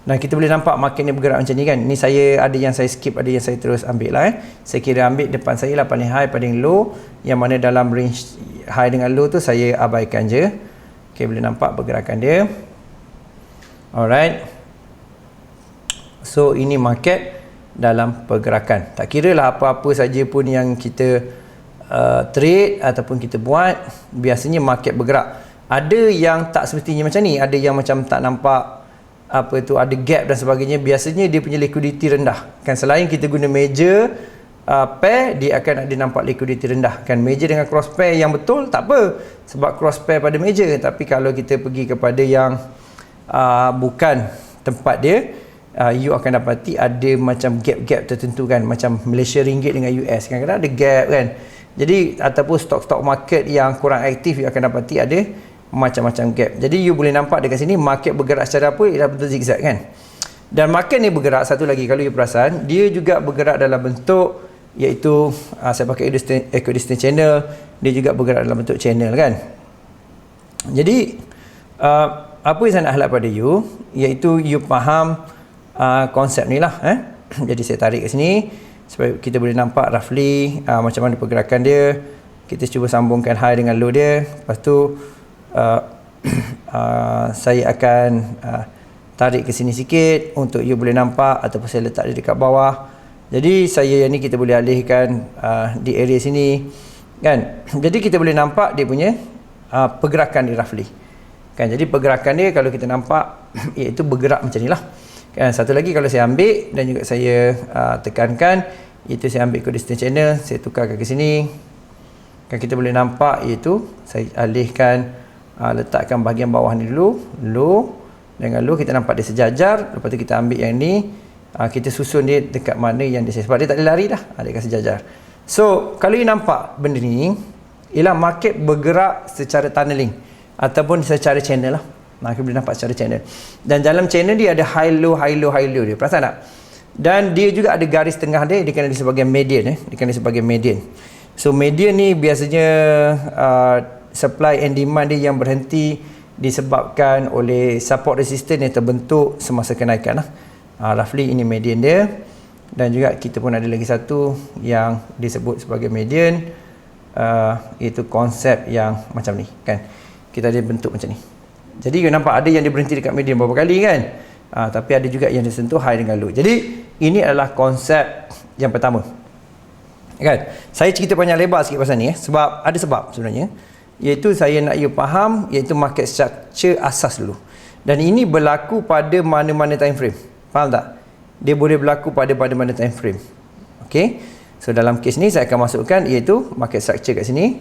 Dan kita boleh nampak market ni bergerak macam ni kan. Ni saya ada yang saya skip, ada yang saya terus ambil lah Saya kira ambil depan saya lah paling high, paling low, yang mana dalam range high dengan low tu saya abaikan je. Okay, boleh nampak pergerakan dia. Alright, so ini market dalam pergerakan. Tak kira lah apa-apa saja pun yang kita trade ataupun kita buat, biasanya market bergerak. Ada yang tak semestinya macam ni, ada yang macam tak nampak apa tu, ada gap dan sebagainya. Biasanya dia punya liquidity rendah kan. Selain kita guna major pair, dia akan ada nampak liquidity rendah kan. Major dengan cross pair yang betul tak apa, sebab cross pair pada major. Tapi kalau kita pergi kepada yang bukan tempat dia, you akan dapati ada macam gap-gap tertentu kan, macam Malaysia ringgit dengan US kadang-kadang ada gap kan. Jadi ataupun stok-stok market yang kurang aktif, you akan dapati ada macam-macam gap. Jadi you boleh nampak dekat sini market bergerak secara apa, ialah bentuk zigzag kan. Dan market ni bergerak, satu lagi kalau you perasan, dia juga bergerak dalam bentuk, iaitu saya pakai equidistant channel, dia juga bergerak dalam bentuk channel kan. Jadi apa yang saya nak highlight pada you, iaitu you faham konsep ni lah Jadi saya tarik ke sini supaya kita boleh nampak roughly macam mana pergerakan dia. Kita cuba sambungkan high dengan low dia. Lepas tu saya akan tarik ke sini sikit untuk you boleh nampak, ataupun saya letak dia dekat bawah. Jadi saya yang ni kita boleh alihkan di area sini kan. Jadi kita boleh nampak dia punya pergerakan dia roughly kan. Jadi pergerakan dia kalau kita nampak iaitu bergerak macam ni lah kan. Satu lagi kalau saya ambil dan juga saya tekankan, iaitu saya ambil equidistant channel, saya tukarkan ke sini kan. Kita boleh nampak iaitu saya alihkan, letakkan bahagian bawah ni dulu, low dengan low, kita nampak dia sejajar. Lepas tu kita ambil yang ni, kita susun dia dekat mana yang dia, sebab dia tak boleh lari dah, dekat sejajar. So kalau you nampak benda ni, ialah market bergerak secara tunneling ataupun secara channel lah. Kita boleh nampak secara channel. Dan dalam channel dia ada high low, high low, high low dia. Perasan tak? Dan dia juga ada garis tengah dia, dia kena di sebagai median dia kena di sebagai median. So median ni biasanya supply and demand dia yang berhenti disebabkan oleh support resistance yang terbentuk semasa kenaikan lah. Roughly ini median dia. Dan juga kita pun ada lagi satu yang disebut sebagai median, iaitu konsep yang macam ni kan. Kita ada bentuk macam ni. Jadi you nampak ada yang dia berhenti dekat median beberapa kali kan, tapi ada juga yang disentuh high dengan low. Jadi ini adalah konsep yang pertama kan. Saya cerita panjang lebar sikit pasal ni sebab ada sebab sebenarnya, iaitu saya nak you faham, iaitu market structure asas dulu. Dan ini berlaku pada mana-mana time frame. Faham tak? Dia boleh berlaku pada mana time frame. Okay, so dalam kes ni saya akan masukkan iaitu market structure kat sini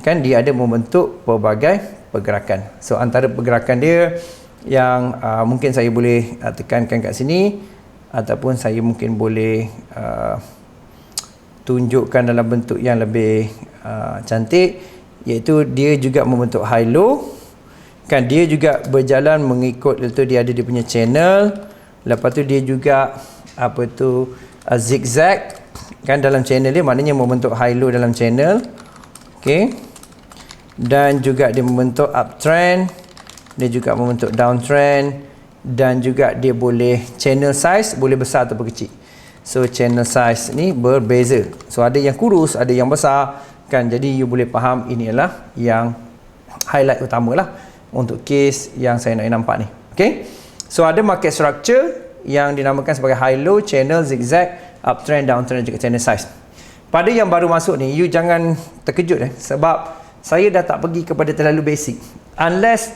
kan. Dia ada membentuk pelbagai pergerakan. So antara pergerakan dia yang mungkin saya boleh tekankan kat sini, ataupun saya mungkin boleh tunjukkan dalam bentuk yang lebih cantik, iaitu dia juga membentuk high low kan. Dia juga berjalan mengikut, iaitu dia ada dia punya channel. Lepas tu dia juga apa tu zigzag kan dalam channel dia, maknanya membentuk high low dalam channel. Okey, dan juga dia membentuk uptrend, dia juga membentuk downtrend, dan juga dia boleh channel size boleh besar atau kecil. So channel size ni berbeza, so ada yang kurus, ada yang besar kan. Jadi you boleh faham, ini adalah yang highlight utama lah untuk case yang saya nak nampak ni. Okay, so ada market structure yang dinamakan sebagai high low, channel, zigzag, uptrend, downtrend, juga channel size. Pada yang baru masuk ni, you jangan terkejut sebab saya dah tak pergi kepada terlalu basic, unless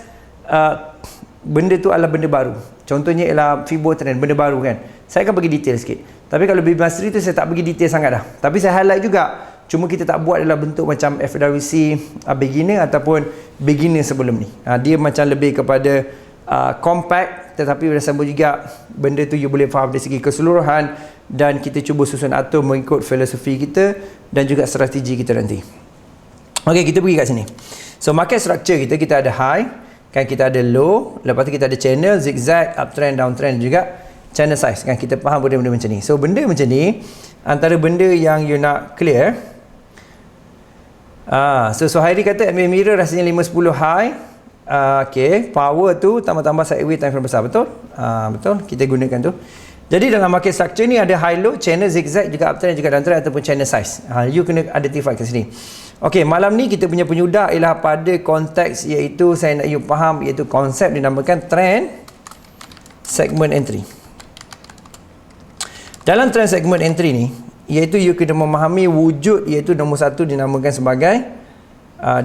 benda tu adalah benda baru. Contohnya ialah Fibo trend, benda baru kan. Saya akan bagi detail sikit. Tapi kalau baby mastery tu saya tak bagi detail sangat dah. Tapi saya highlight juga. Cuma kita tak buat dalam bentuk macam FWC beginner ataupun beginner sebelum ni. Dia macam lebih kepada compact, tetapi pada sama juga benda tu you boleh faham dari segi keseluruhan, dan kita cuba susun atur mengikut filosofi kita dan juga strategi kita nanti. Okey, kita pergi kat sini. So market structure kita ada high, kan, kita ada low, lepas tu kita ada channel, zigzag, uptrend, downtrend, juga channel size, kan. Kita faham benda-benda macam ni. So benda macam ni antara benda yang you nak clear. So Suhairi kata MA mirror rasanya 5-10 high. Okay, power tu tambah-tambah sideway time frame besar, betul? Betul, kita gunakan tu. Jadi dalam market structure ni ada high low, channel zigzag, juga uptrend, juga downtrend ataupun channel size. You kena identify kat sini. Okey, malam ni kita punya penyudah ialah pada konteks, iaitu saya nak you faham, iaitu konsep dinamakan trend segment entry. Dalam trend segment entry ni, iaitu you kena memahami wujud, iaitu nombor satu dinamakan sebagai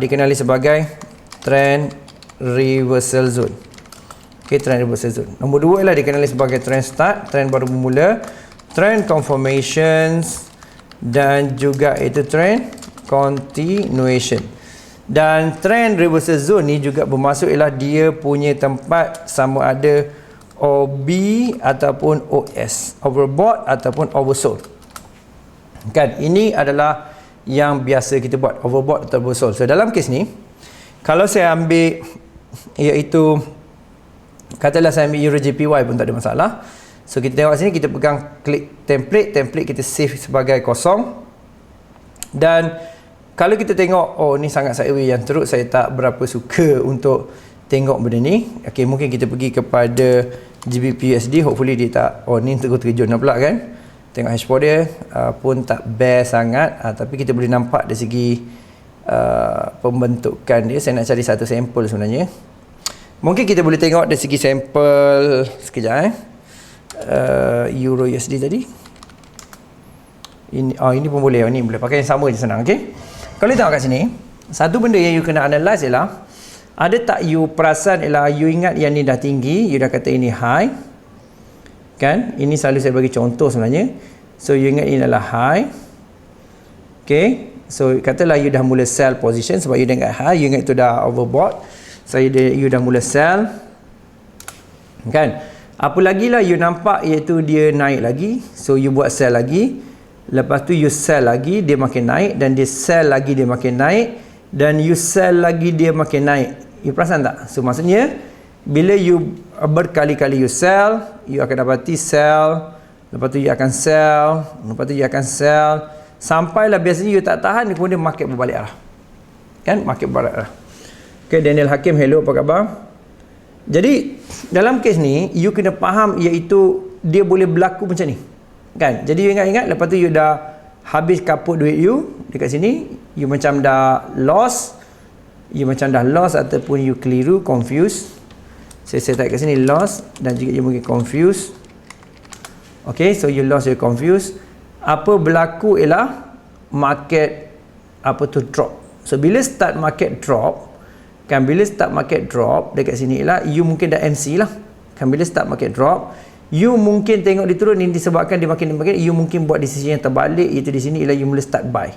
dikenali sebagai trend reversal zone. Okey, trend reversal zone. Nombor dua ialah dikenali sebagai trend start, trend baru bermula, trend confirmations, dan juga itu trend continuation. Dan trend reversal zone ni juga bermaksud ialah dia punya tempat sama ada OB ataupun OS, overbought ataupun oversold. Kan, ini adalah yang biasa kita buat, overbought atau oversold. So dalam kes ni, kalau saya ambil iaitu katalah saya ambil Euro JPY pun tak ada masalah. So kita tengok sini, kita pegang klik template kita save sebagai kosong. Dan kalau kita tengok, oh ni sangat sideway yang teruk, saya tak berapa suka untuk tengok benda ni. Okey, mungkin kita pergi kepada GBP USD, hopefully dia tak, oh ni terkejut pula kan. Tengok hashboard dia pun tak bare sangat, tapi kita boleh nampak dari segi pembentukan dia. Saya nak cari satu sampel sebenarnya. Mungkin kita boleh tengok dari segi sampel sekejap Euro USD tadi. Ini pun boleh, ini boleh pakai yang sama je, senang. Okey. Kalau tengok kat sini, satu benda yang you kena analyze ialah, ada tak you perasan ialah you ingat yang ni dah tinggi, you dah kata ini high. Kan? Ini selalu saya bagi contoh sebenarnya. So you ingat ini adalah high. Okay. So katalah you dah mula sell position sebab you dah ingat high, you ingat itu dah overbought. So you dah mula sell. Kan? Apa lagi lah you nampak iaitu dia naik lagi. So you buat sell lagi. Lepas tu you sell lagi, dia makin naik, dan dia sell lagi, dia makin naik, dan you sell lagi, dia makin naik. You perasan tak? So maksudnya bila you berkali-kali you sell, you akan dapati sell, lepas tu you akan sell, lepas tu you akan sell, sampailah biasanya you tak tahan, kemudian market berbalik arah. Kan? Market berbalik arah. Okay, Daniel Hakim, hello, apa khabar? Jadi dalam kes ni you kena faham iaitu dia boleh berlaku macam ni. Kan? Jadi you ingat-ingat, lepas tu you dah habis kaput duit you dekat sini, you macam dah loss, ataupun you keliru, confused. Saya type kat sini loss, dan juga you mungkin confused. Okay, so you lost, you confused. Apa berlaku ialah market drop. So bila start market drop, kan, bila start market drop dekat sini ialah you mungkin dah MC lah. Kan, bila start market drop, you mungkin tengok dia turun, ini disebabkan dia makin, you mungkin buat decision yang terbalik, iaitu di sini ialah you mula start buy.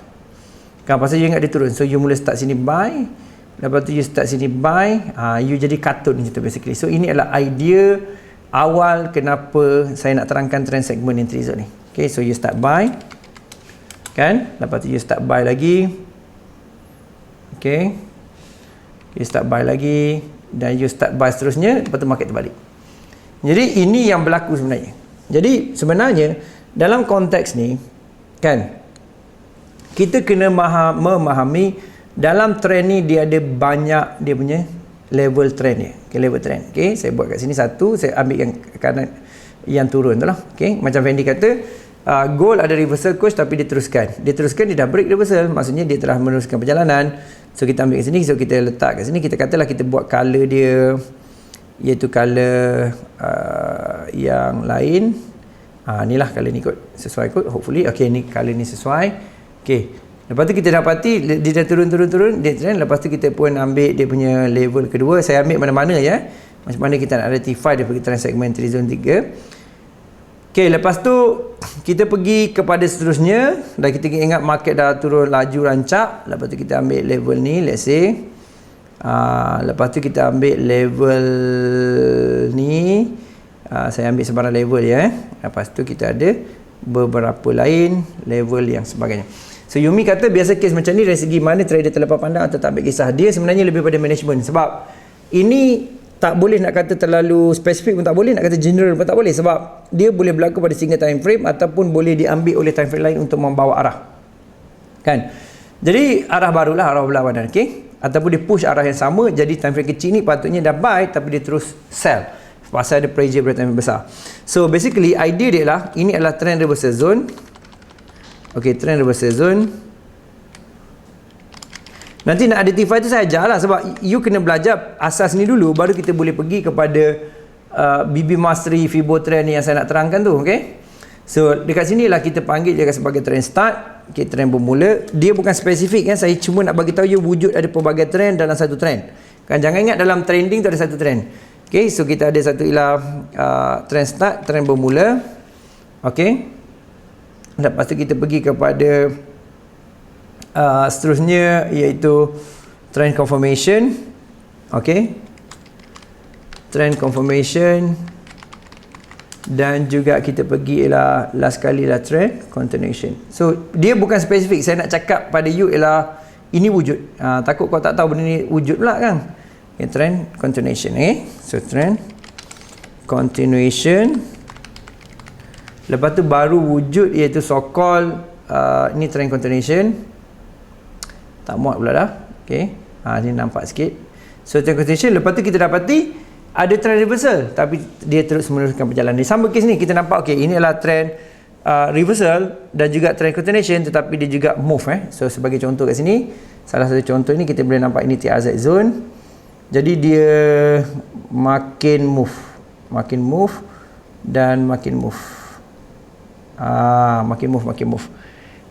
Kan, pasal you ingat dia turun, so you mula start sini buy, lepas tu you start sini buy, you jadi katun macam tu basically. So ini adalah idea awal kenapa saya nak terangkan trend segment entry zone ni. Okay, so you start buy, kan, lepas tu you start buy lagi. Okay, you start buy lagi, dan you start buy seterusnya, lepas tu market terbalik. Jadi ini yang berlaku sebenarnya. Jadi sebenarnya dalam konteks ni, kan, kita kena memahami dalam trend ni dia ada banyak dia punya level trend dia. Okay, level trend. Okay, saya buat kat sini satu, saya ambil yang kanan, yang turun tu lah. Okay, macam Fendi kata, gold ada reversal course tapi dia teruskan, dia dah break reversal, maksudnya dia telah meneruskan perjalanan. So kita ambil kat sini, so kita letak kat sini, kita katalah kita buat color dia iaitu color yang lain. Inilah color ni kot, sesuai kot, hopefully. Okay, ni color ni sesuai. Okay, lepas tu kita dapati dia dah turun, dia trend. Lepas tu kita pun ambil dia punya level kedua. Saya ambil mana-mana ya, macam mana kita nak identify dia pergi trend segment zone 3. Okey, lepas tu kita pergi kepada seterusnya. Dan kita ingat market dah turun laju rancak. Lepas tu kita ambil level ni, let's say. Lepas tu kita ambil level ni. Saya ambil sebarang level ya. Lepas tu kita ada beberapa lain level yang sebagainya. So Yumi kata biasa kes macam ni dari segi mana trader terlepas pandang atau tak ambil kisah. Dia sebenarnya lebih pada management. Sebab ini tak boleh nak kata terlalu spesifik pun tak boleh, nak kata general pun tak boleh, sebab dia boleh berlaku pada single time frame ataupun boleh diambil oleh time frame lain untuk membawa arah. Kan? Jadi arah barulah, arah berlawanan, okey? Ataupun dia push arah yang sama, jadi time frame kecil ni patutnya dah buy tapi dia terus sell. Pasal ada pressure pada time frame besar. So basically idea dia lah, ini adalah trend reversal zone. Okey, trend reversal zone. Nanti nak identify tu saya ajar lah, sebab you kena belajar asas ni dulu, baru kita boleh pergi kepada BB Mastery Fibo trend yang saya nak terangkan tu, okay? So dekat sini lah kita panggil dia sebagai trend start, okay, trend bermula. Dia bukan spesifik kan, saya cuma nak bagi tahu you wujud ada pelbagai trend dalam satu trend. Kan jangan ingat dalam trending tu ada satu trend. Okay, so kita ada satu ialah trend start, trend bermula. Okay. Lepas tu kita pergi kepada seterusnya iaitu trend confirmation. Okay, trend confirmation, dan juga kita pergi ialah last kali lah trend continuation. So dia bukan spesifik, saya nak cakap pada you ialah ini wujud. Takut kau tak tahu benda ni wujud pula kan. Okay, trend continuation. Okay, so trend continuation. Lepas tu baru wujud iaitu so called ni trend continuation. Tak muat pula dah. Okay. Ni nampak sikit. So trend continuation. Lepas tu kita dapati ada trend reversal, tapi dia terus meneruskan perjalanan. Sama kes ni kita nampak, okay, ini adalah trend reversal dan juga trend continuation, tetapi dia juga move. So sebagai contoh kat sini, salah satu contoh ni kita boleh nampak ini TRZ zone. Jadi dia makin move dan makin move. Makin move.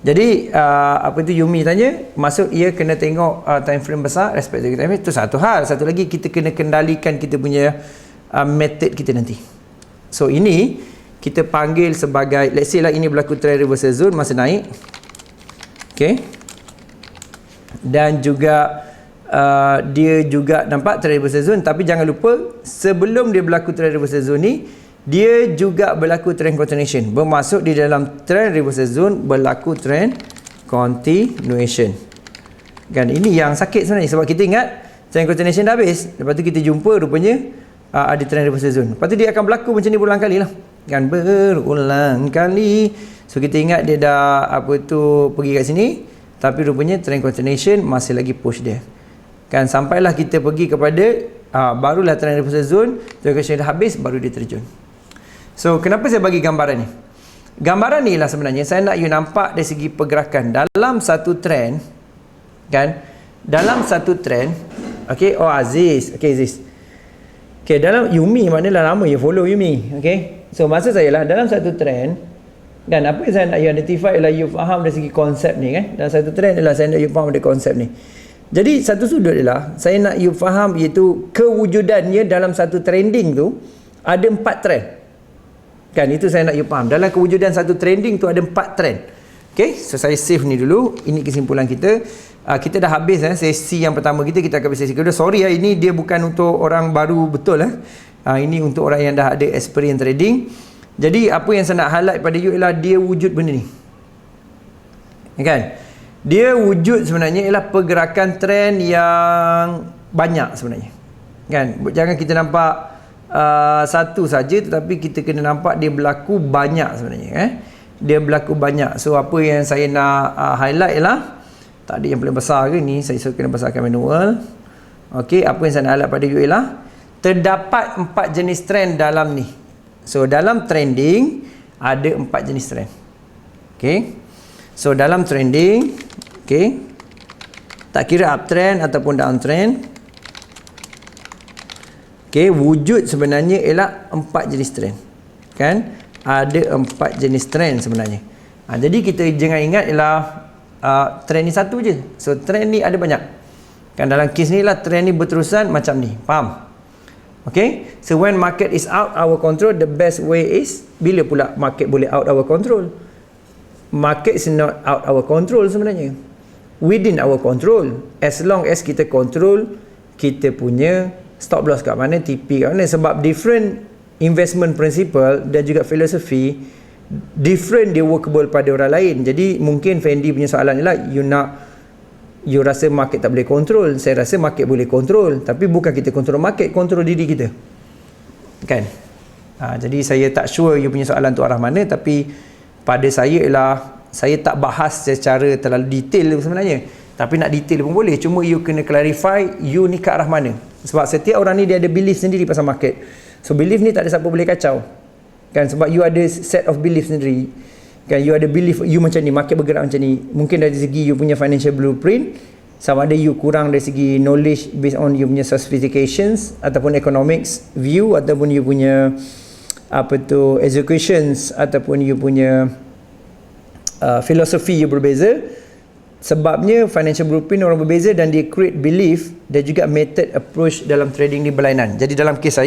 Jadi apa tu Yumi tanya, maksud ia kena tengok time frame besar respect to time frame. Itu satu hal. Satu lagi kita kena kendalikan kita punya method kita nanti. So ini kita panggil sebagai, let's say lah ini berlaku trend reversal zone masa naik. Okay. Dan juga dia juga nampak trend reversal zone, tapi jangan lupa sebelum dia berlaku trend reversal zone ni, dia juga berlaku trend continuation. Bermaksud di dalam trend reversal zone berlaku trend continuation. Kan ini yang sakit sebenarnya, sebab kita ingat trend continuation dah habis. Lepas tu kita jumpa rupanya ada trend reversal zone. Lepas tu dia akan berlaku macam ni berulang kali lah. Kan berulang kali. So kita ingat dia dah pergi kat sini, tapi rupanya trend continuation masih lagi push dia. Kan sampailah kita pergi kepada barulah trend reversal zone, trend continuation dah habis, baru dia terjun. So kenapa saya bagi gambaran ni? Gambaran ni lah sebenarnya saya nak you nampak dari segi pergerakan dalam satu trend. Kan? Dalam satu trend. Okay. Oh Aziz. Okay Aziz. Okay, dalam Yumi maknanya lama you follow Yumi. Okay. So maksud saya lah dalam satu trend, kan apa yang saya nak you identify ialah you faham dari segi konsep ni kan. Dalam satu trend ialah saya nak you faham dari konsep ni. Jadi satu sudut ialah saya nak you faham iaitu kewujudannya dalam satu trending tu ada 4 trend. Kan itu saya nak you faham. Dalam kewujudan satu trending tu ada 4 trend. Okay, so saya save ni dulu. Ini kesimpulan kita. Kita dah habis sesi yang pertama kita akan sesi kedua. Sorry ini dia bukan untuk orang baru betul ini untuk orang yang dah ada experience trading. Jadi apa yang saya nak highlight pada you ialah dia wujud benda ni. Kan? Dia wujud sebenarnya ialah pergerakan trend yang banyak sebenarnya. Kan? Jangan kita nampak satu saja, tetapi kita kena nampak dia berlaku banyak sebenarnya. Dia berlaku banyak. So apa yang saya nak highlight ialah, tak ada yang paling besar ke ni, saya kena besarkan manual. Okey, apa yang saya nak highlight pada you ialah terdapat 4 jenis trend dalam ni. So dalam trending ada 4 jenis trend. Okey. So dalam trending, okey, tak kira uptrend ataupun downtrend. Okay, wujud sebenarnya ialah 4 jenis trend. Kan? Ada 4 jenis trend sebenarnya. Jadi kita jangan ingat ialah trend ni satu je. So trend ni ada banyak. Kan dalam kes ni lah trend ni berterusan macam ni. Faham? Okay, so when market is out our control, the best way is, bila pula market boleh out our control? Market is not out our control sebenarnya, within our control, as long as kita control kita punya stop loss kat mana, TP kat mana. Sebab different investment principle dan juga filosofi different, dia workable pada orang lain. Jadi mungkin Fendi punya soalan ni lah, you rasa market tak boleh kontrol. Saya rasa market boleh kontrol, tapi bukan kita kontrol market, kontrol diri kita, kan? Jadi saya tak sure you punya soalan tu arah mana, tapi pada saya ialah saya tak bahas secara terlalu detail sebenarnya, tapi nak detail pun boleh, cuma you kena clarify you ni ke arah mana. Sebab setiap orang ni dia ada belief sendiri pasal market, so belief ni tak ada siapa boleh kacau, kan? Sebab you ada set of belief sendiri, kan? You ada belief you macam ni, market bergerak macam ni. Mungkin dari segi you punya financial blueprint, sama ada you kurang dari segi knowledge based on you punya sophistications ataupun economics view, ataupun you punya executions, ataupun you punya filosofi you berbeza. Sebabnya financial blueprint orang berbeza dan dia create belief dan juga method approach dalam trading ni berlainan. Jadi dalam kes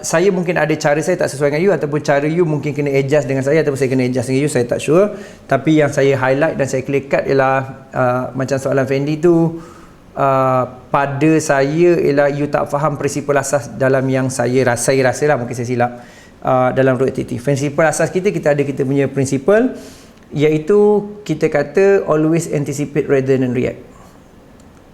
saya mungkin ada cara saya tak sesuai dengan you, ataupun cara you mungkin kena adjust dengan saya, ataupun saya kena adjust dengan you, saya tak sure. Tapi yang saya highlight dan saya clear cut ialah macam soalan Fendi tu, pada saya ialah you tak faham prinsipal asas dalam yang saya rasa lah, mungkin saya silap, dalam royalty. Prinsipal asas kita ada kita punya prinsipal, iaitu kita kata always anticipate rather than react.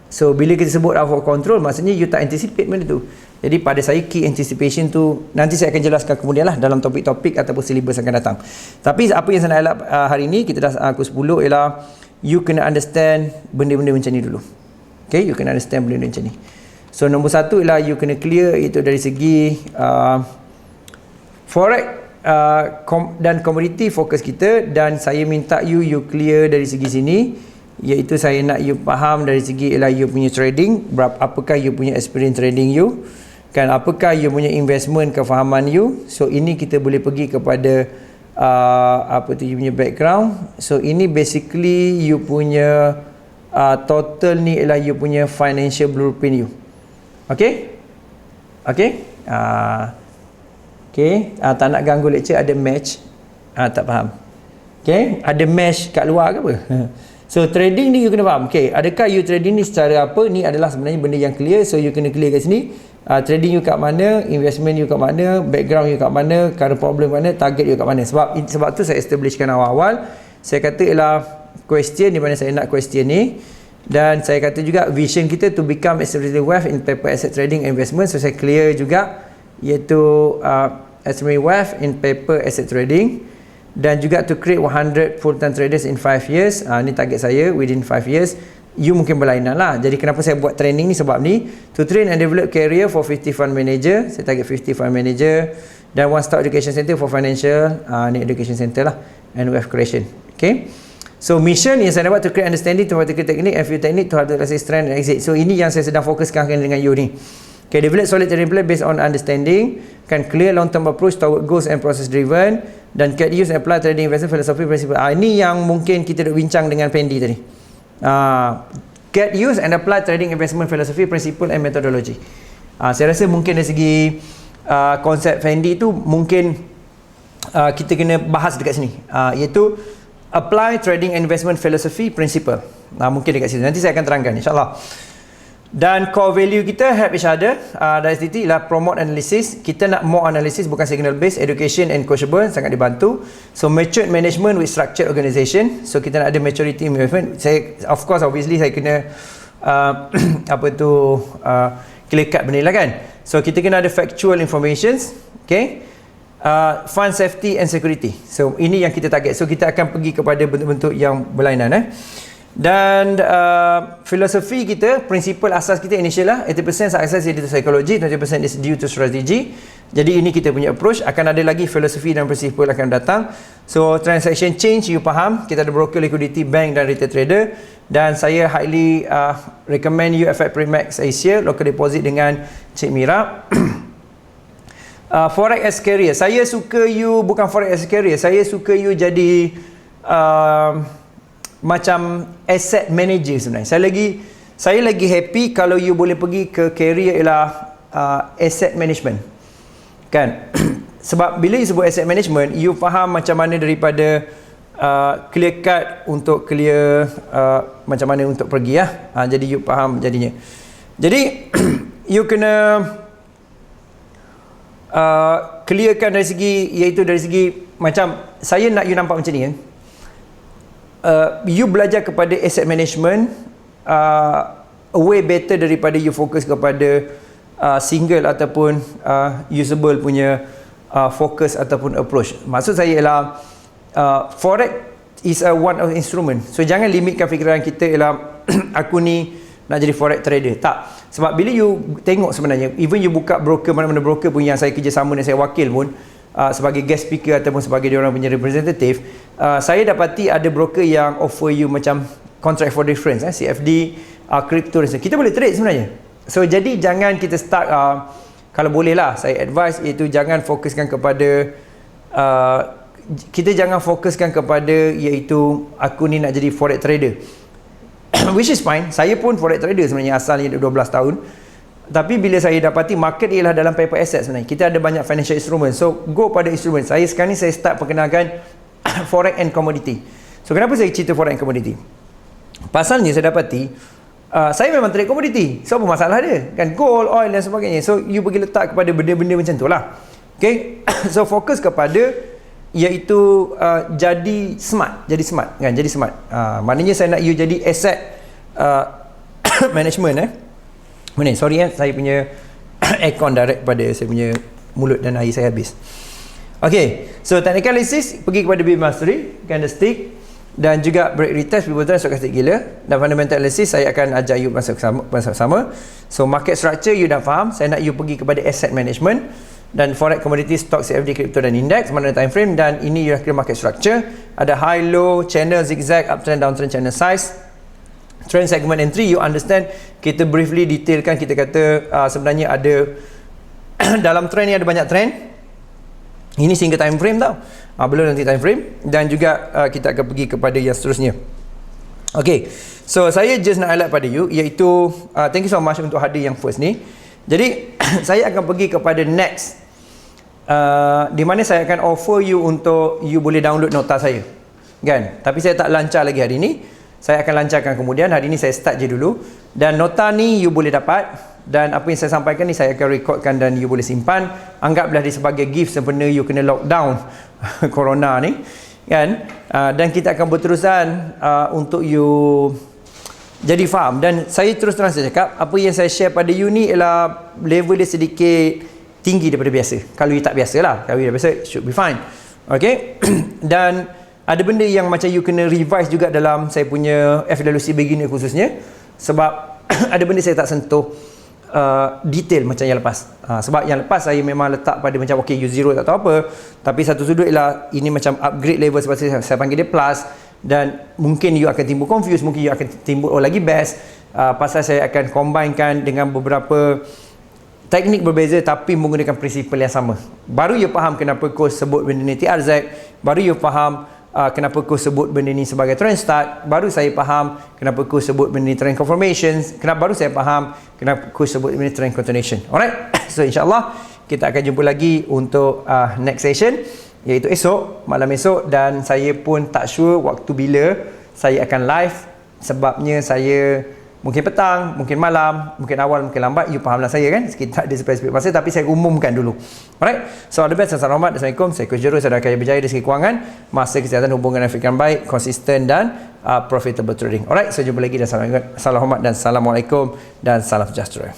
So bila kita sebut out of control, maksudnya you tak anticipate benda tu. Jadi pada saya key anticipation tu nanti saya akan jelaskan kemudian lah dalam topik-topik ataupun syllabus akan datang. Tapi apa yang saya nak elak hari ni, kita dah pukul 10, ialah you kena understand benda-benda macam ni dulu. Okay, you kena understand benda-benda macam ni. So nombor satu ialah you kena clear itu dari segi forex dan komoditi fokus kita, dan saya minta you clear dari segi sini, iaitu saya nak you faham dari segi ialah you punya trading, apakah you punya experience trading you, kan? Apakah you punya investment, kefahaman you. So ini kita boleh pergi kepada you punya background. So ini basically you punya total ni ialah you punya financial blueprint you. Okay? Tak nak ganggu lecture, ada match. Tak faham. Okay? Ada match kat luar ke apa? So trading ni you kena faham. Okay, adakah you trading ni secara apa? Ni adalah sebenarnya benda yang clear. So you kena clear kat sini. Trading you kat mana, investment you kat mana, background you kat mana, current problem kat mana, target you kat mana. Sebab tu saya establishkan awal-awal. Saya kata ialah question di mana saya nak question ni. Dan saya kata juga vision kita to become extremely wealth in paper asset trading investment. So saya clear juga, iaitu extremely wealth in paper asset trading, dan juga to create 100 full-time traders in 5 years. Ni target saya within 5 years. You mungkin berlainan lah. Jadi kenapa saya buat training ni, sebab ni to train and develop career for 50 fund manager. Saya target 50 fund manager, dan one stop education center for financial ni education center lah, and wealth creation. Okay, so mission yang saya dapat to create understanding to practical technique and few technique to how to assess trend and exit. So ini yang saya sedang fokuskan dengan you ni. Okay, develop solid trading plan based on understanding, kan? Clear long term approach toward goals and process driven, dan get use and apply trading investment philosophy principle. Ini yang mungkin kita duk bincang dengan Fendi tadi. Get use and apply trading investment philosophy principle and methodology. Saya rasa mungkin dari segi konsep Fendi tu mungkin kita kena bahas dekat sini, iaitu apply trading investment philosophy principle. Mungkin dekat sini nanti saya akan terangkan, insyaAllah. Dan core value kita help each other. Dari situ ialah promote analysis. Kita nak more analysis, bukan signal based. Education and coachable, sangat dibantu. So matured management with structured organisation. So kita nak ada maturity management. Saya of course obviously saya kena clear cut benda lah, kan? So kita kena ada factual informations. Okay, fund safety and security. So ini yang kita target. So kita akan pergi kepada bentuk-bentuk yang berlainan. Dan filosofi kita, prinsipal asas kita initial lah, 80% success is due to psychology, 20% is due to strategy. Jadi ini kita punya approach. Akan ada lagi filosofi dan prinsipal akan datang. So transaction change you faham, kita ada broker, liquidity, bank dan retail trader. Dan saya highly recommend you FX Primax Asia, local deposit dengan Cik Mira. Forex as career, saya suka you bukan forex as career, saya suka you jadi macam asset manager sebenarnya. Saya lagi happy kalau you boleh pergi ke career ialah asset management. Kan? Sebab bila you sebut asset management, you faham macam mana daripada clear cut untuk clear macam mana untuk pergi ya. Jadi you faham jadinya. Jadi you kena clearkan dari segi, iaitu dari segi macam saya nak you nampak macam ni you belajar kepada asset management way better daripada you fokus kepada single ataupun usable punya focus ataupun approach. Maksud saya ialah forex is one of instrument. So jangan limitkan fikiran kita ialah aku ni nak jadi forex trader. Tak. Sebab bila you tengok sebenarnya, even you buka broker, mana-mana broker pun yang saya kerjasama dan saya wakil pun, sebagai guest speaker ataupun sebagai diorang punya representative, saya dapati ada broker yang offer you macam contract for difference, CFD, crypto dan sebagainya. Kita boleh trade sebenarnya. So jadi jangan kita start, kalau boleh lah saya advise, iaitu jangan fokuskan kepada kita jangan fokuskan kepada iaitu aku ni nak jadi forex trader. Which is fine. Saya pun forex trader sebenarnya, asalnya 12 tahun. Tapi bila saya dapati market ialah dalam paper asset sebenarnya, kita ada banyak financial instrument. So go pada instrument. Saya sekarang ni saya start perkenalkan forex and commodity. So kenapa saya cerita forex and commodity? Pasalnya saya dapati saya memang trade commodity. So apa masalah dia? Kan gold, oil dan sebagainya. So you pergi letak kepada benda-benda macam tu lah. Okay. So fokus kepada iaitu jadi smart kan, jadi smart. Maknanya saya nak you jadi asset management Mana? Sorry saya punya aircon direct pada saya punya mulut dan air saya habis. Okay, so technical analysis pergi kepada beam mastery, candlestick dan juga break retest, pivot trend, stochastic gila. Dan fundamental analysis saya akan ajar you bersama. So market structure you dah faham, saya nak you pergi kepada asset management dan forex, commodity, stock, CFD, crypto dan index, mana time frame. Dan ini you dah kira market structure, ada high low, channel, zigzag, uptrend, downtrend, channel size, trend segment entry. You understand, kita briefly detailkan, kita kata sebenarnya ada dalam trend ni ada banyak trend. Ini single time frame tau, belum nanti time frame. Dan juga kita akan pergi kepada yang seterusnya. Okay, so saya just nak highlight pada you, iaitu thank you so much untuk hadir yang first ni. Jadi saya akan pergi kepada next, di mana saya akan offer you untuk you boleh download nota saya kan. Tapi saya tak lancar lagi hari ni, saya akan lancarkan kemudian. Hari ni saya start je dulu. Dan nota ni you boleh dapat, dan apa yang saya sampaikan ni saya akan recordkan dan you boleh simpan. Anggaplah dia sebagai gift sempena you kena lockdown corona ni kan. Dan kita akan berterusan untuk you jadi faham. Dan saya terus terang saya cakap, apa yang saya share pada you ni ialah level dia sedikit tinggi daripada biasa. Kalau you tak biasa lah, kalau you dah biasa should be fine. Okay. Dan ada benda yang macam you kena revise juga dalam saya punya FWC beginner khususnya. Sebab ada benda saya tak sentuh detail macam yang lepas. Sebab yang lepas saya memang letak pada macam okay, you zero tak tahu apa. Tapi satu sudut ialah ini macam upgrade level, sebab saya panggil dia plus. Dan mungkin you akan timbul confused, mungkin you akan timbul lagi best, pasal saya akan combinekan dengan beberapa teknik berbeza tapi menggunakan prinsipal yang sama. Baru you faham kenapa coach sebut benda ni TRZ, baru you faham kenapa coach sebut benda ni sebagai trend start, baru saya faham kenapa coach sebut benda ni trend confirmations, baru saya faham kenapa coach sebut benda ni trend continuation. Alright. So insyaAllah kita akan jumpa lagi untuk next session, iaitu esok, malam esok. Dan saya pun tak sure waktu bila saya akan live, sebabnya saya mungkin petang, mungkin malam, mungkin awal, mungkin lambat. You fahamlah saya kan, kita tak ada spesifik masa, tapi saya umumkan dulu. Alright, so all the best. Assalamualaikum. Assalamualaikum. Saya Coach Jero, saya kaya berjaya dari segi kewangan, masa kesihatan, hubungan dan fikiran baik, konsisten dan profitable trading. Alright, so jumpa lagi dan salam hormat dan assalamualaikum dan salam sejahtera.